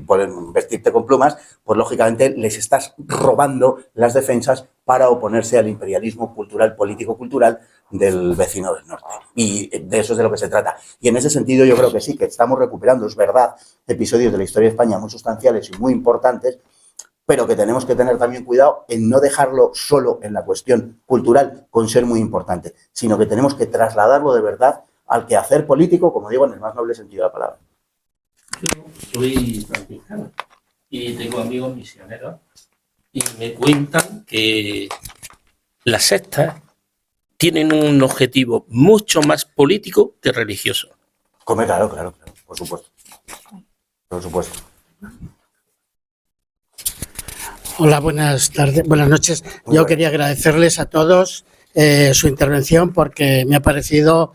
vestirte con plumas, pues lógicamente les estás robando las defensas para oponerse al imperialismo cultural, político-cultural del vecino del norte. Y de eso es de lo que se trata. Y en ese sentido yo creo que sí, que estamos recuperando, es verdad, episodios de la historia de España muy sustanciales y muy importantes, pero que tenemos que tener también cuidado en no dejarlo solo en la cuestión cultural, con ser muy importante, sino que tenemos que trasladarlo de verdad al quehacer político, como digo, en el más noble sentido de la palabra. Yo soy franciscano y tengo amigos misioneros y me cuentan que las sectas tienen un objetivo mucho más político que religioso. Claro, por supuesto. Por supuesto. Hola, buenas tardes, buenas noches. Yo quería agradecerles a todos su intervención porque me ha parecido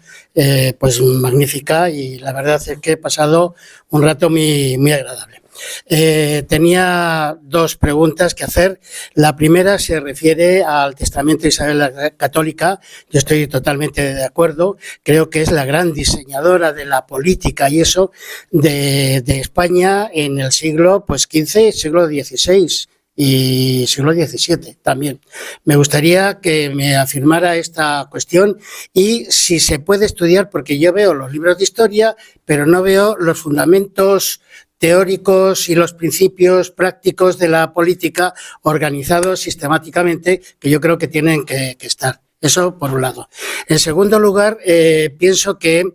pues magnífica y la verdad es que he pasado un rato muy agradable. Tenía 2 preguntas que hacer. La primera se refiere al testamento de Isabel la Católica. Yo estoy totalmente de acuerdo. Creo que es la gran diseñadora de la política y eso de España en el siglo pues, XV, siglo XVI. Y siglo XVII también. Me gustaría que me afirmara esta cuestión y si se puede estudiar, porque yo veo los libros de historia, pero no veo los fundamentos teóricos y los principios prácticos de la política organizados sistemáticamente, que yo creo que tienen que estar. Eso por un lado. En segundo lugar, pienso que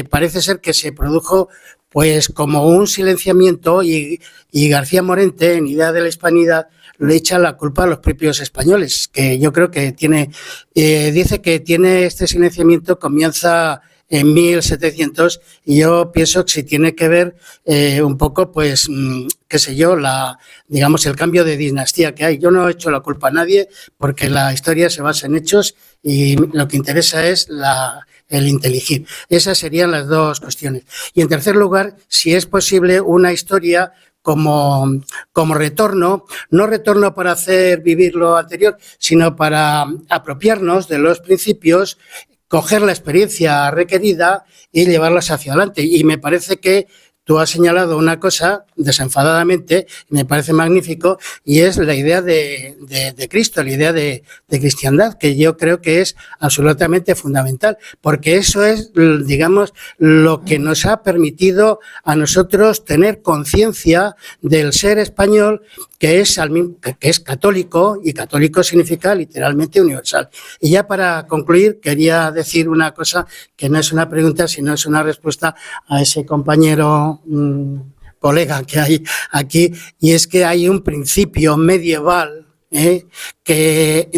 parece ser que se produjo pues como un silenciamiento y García Morente, en Idea de la Hispanidad, le echa la culpa a los propios españoles, que yo creo que dice que tiene este silenciamiento, comienza en 1700 y yo pienso que si tiene que ver un poco, pues, qué sé yo, digamos el cambio de dinastía que hay. Yo no he hecho la culpa a nadie porque la historia se basa en hechos y lo que interesa es el inteligir. Esas serían las 2 cuestiones. Y en tercer lugar, si es posible una historia como retorno, no retorno para hacer vivir lo anterior, sino para apropiarnos de los principios, coger la experiencia requerida y llevarlas hacia adelante. Y me parece que tú has señalado una cosa desenfadadamente, y me parece magnífico, y es la idea de Cristo, la idea de cristiandad, que yo creo que es absolutamente fundamental, porque eso es, digamos, lo que nos ha permitido a nosotros tener conciencia del ser español, que es católico, y católico significa literalmente universal. Y ya para concluir, quería decir una cosa que no es una pregunta, sino es una respuesta a ese compañero colega que hay aquí, y es que hay un principio medieval que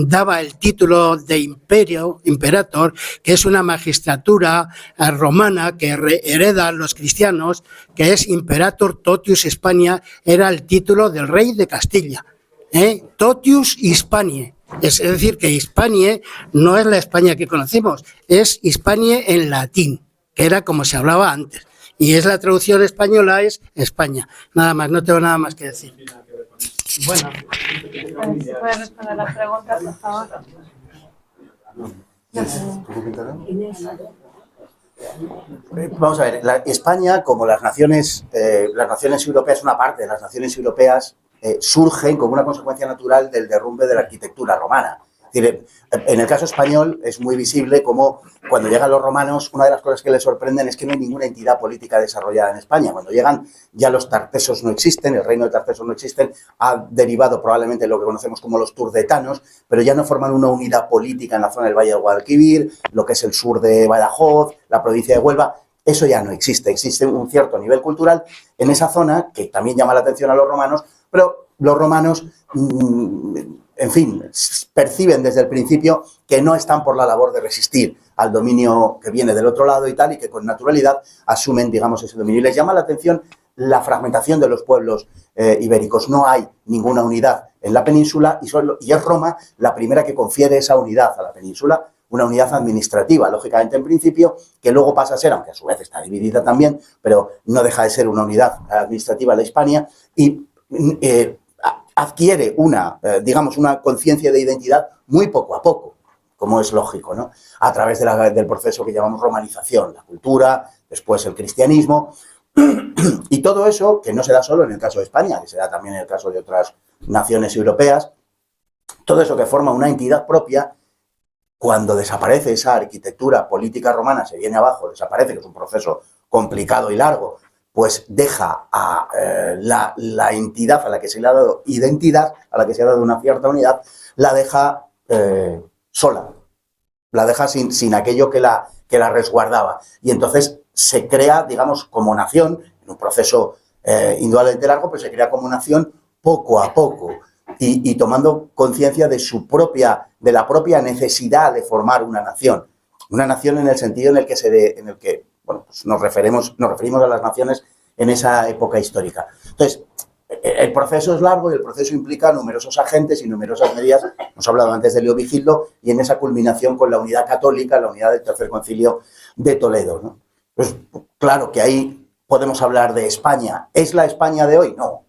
daba el título de imperator, que es una magistratura romana que heredan los cristianos, que es imperator totius Hispania, era el título del rey de Castilla, totius Hispaniae. Es decir, que Hispanie no es la España que conocemos, es Hispanie en latín, que era como se hablaba antes. Y es la traducción española, es España. Nada más, no tengo nada más que decir. Bueno. ¿Puedes responder las preguntas, por favor? Vamos a ver, España, como las naciones europeas, una parte de las naciones europeas, surgen como una consecuencia natural del derrumbe de la arquitectura romana. Es decir, en el caso español es muy visible como cuando llegan los romanos, una de las cosas que les sorprenden es que no hay ninguna entidad política desarrollada en España. Cuando llegan ya los tartesos no existen, el reino de tartesos no existen, ha derivado probablemente lo que conocemos como los turdetanos, pero ya no forman una unidad política en la zona del Valle del Guadalquivir, lo que es el sur de Badajoz, la provincia de Huelva. Eso ya no existe, existe un cierto nivel cultural en esa zona que también llama la atención a los romanos, pero los romanos, en fin, perciben desde el principio que no están por la labor de resistir al dominio que viene del otro lado y tal, y que con naturalidad asumen, digamos, ese dominio. Y les llama la atención la fragmentación de los pueblos ibéricos. No hay ninguna unidad en la península y es Roma la primera que confiere esa unidad a la península, una unidad administrativa, lógicamente en principio, que luego pasa a ser, aunque a su vez está dividida también, pero no deja de ser una unidad administrativa la Hispania, y adquiere digamos, una conciencia de identidad muy poco a poco, como es lógico, ¿no? A través del proceso que llamamos romanización, la cultura, después el cristianismo, y todo eso, que no se da solo en el caso de España, que se da también en el caso de otras naciones europeas, todo eso que forma una entidad propia, cuando desaparece esa arquitectura política romana, se viene abajo, desaparece, que es un proceso complicado y largo, pues deja a la entidad a la que se le ha dado identidad, a la que se ha dado una cierta unidad, la deja sola, la deja sin aquello que la resguardaba. Y entonces se crea, digamos, como nación, en un proceso indudablemente largo, pero se crea como nación poco a poco y tomando conciencia de la propia necesidad de formar una nación en el sentido en el que bueno, pues nos referimos a las naciones en esa época histórica. Entonces, el proceso es largo y el proceso implica numerosos agentes y numerosas medidas. Nos ha hablado antes de Leo Vigildo y en esa culminación con la unidad católica, la unidad del Tercer Concilio de Toledo, ¿no? Pues claro que ahí podemos hablar de España. ¿Es la España de hoy? No.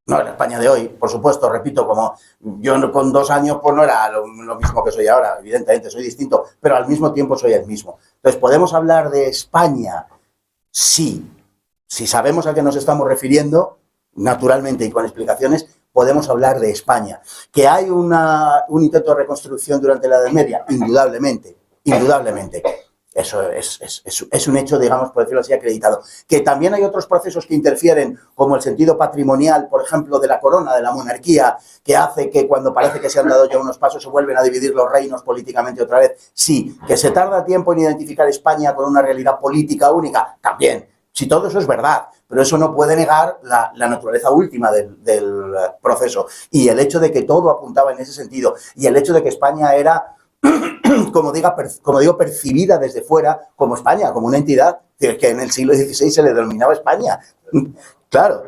No, la España de hoy, por supuesto, repito, como yo con 2 años pues no era lo mismo que soy ahora, evidentemente soy distinto, pero al mismo tiempo soy el mismo. Entonces, ¿podemos hablar de España? Sí. Si sabemos a qué nos estamos refiriendo, naturalmente y con explicaciones, podemos hablar de España. ¿Que hay un intento de reconstrucción durante la Edad Media? Indudablemente, indudablemente. Eso es un hecho, digamos, por decirlo así, acreditado. Que también hay otros procesos que interfieren, como el sentido patrimonial, por ejemplo, de la corona, de la monarquía, que hace que cuando parece que se han dado ya unos pasos se vuelven a dividir los reinos políticamente otra vez. Sí. Que se tarda tiempo en identificar España con una realidad política única. También. Si todo eso es verdad, pero eso no puede negar la naturaleza última del proceso. Y el hecho de que todo apuntaba en ese sentido, y el hecho de que España era, como digo, percibida desde fuera como España, como una entidad que en el siglo XVI se le denominaba España. Claro.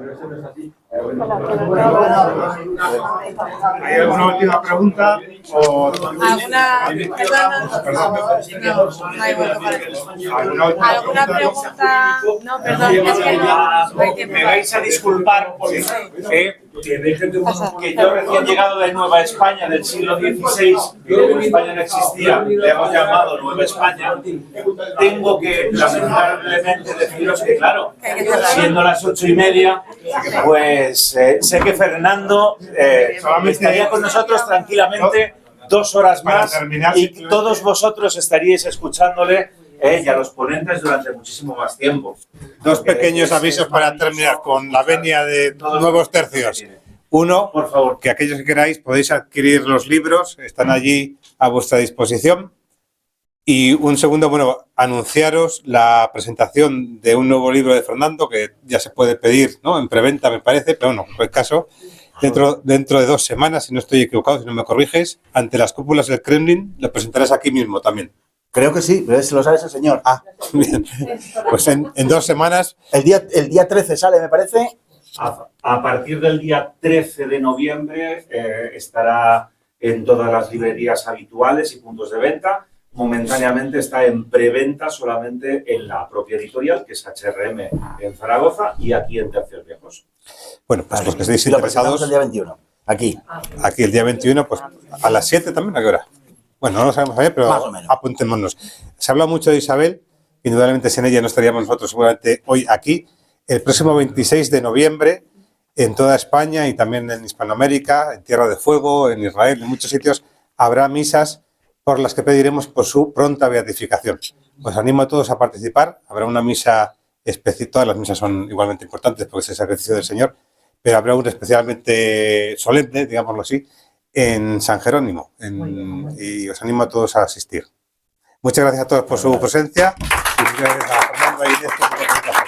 ¿Hay alguna última pregunta? ¿Alguna pregunta? No, perdón, es que no hay tiempo. Me vais a disculpar porque que yo recién llegado de Nueva España del siglo XVI, Nueva España no existía, le hemos llamado Nueva España, tengo que lamentablemente deciros que claro, siendo las 8:30, pues sé que Fernando estaría con nosotros tranquilamente 2 horas más y todos vosotros estaríais escuchándole y a los ponentes durante muchísimo más tiempo. Dos pequeños avisos para terminar con la venia de nuevos tercios. Uno, por favor, que aquellos que queráis podéis adquirir los libros, están allí a vuestra disposición. Y un segundo, bueno, anunciaros la presentación de un nuevo libro de Fernando que ya se puede pedir, ¿no? En preventa, me parece, pero bueno, por el caso, dentro de 2 semanas, si no estoy equivocado, si no me corriges, ante las cúpulas del Kremlin, lo presentarás aquí mismo también. Creo que sí, pero se lo sabe ese señor. Ah, bien. Pues en 2 semanas. El día 13 sale, me parece. A partir del día 13 de noviembre estará en todas las librerías habituales y puntos de venta. Momentáneamente está en preventa solamente en la propia editorial, que es HRM en Zaragoza, y aquí en Tercios Viejos. Bueno, pues los que estéis Lo interesados. presentamos el día 21, aquí. Aquí el día 21, pues a las 7 también, ¿a qué hora? Bueno, no lo sabemos bien, pero Más o menos. apuntémonos. Se habla mucho de Isabel, indudablemente sin ella no estaríamos nosotros seguramente hoy aquí. El próximo 26 de noviembre, en toda España y también en Hispanoamérica, en Tierra de Fuego, en Israel, en muchos sitios, habrá misas por las que pediremos por su pronta beatificación. Os animo a todos a participar. Habrá una misa especial, todas las misas son igualmente importantes porque es el sacrificio del Señor, pero habrá una especialmente solemne, digámoslo así, en San Jerónimo, y os animo a todos a asistir. Muchas gracias a todos por su presencia y muchas gracias a Fernando y Inés por su presentación.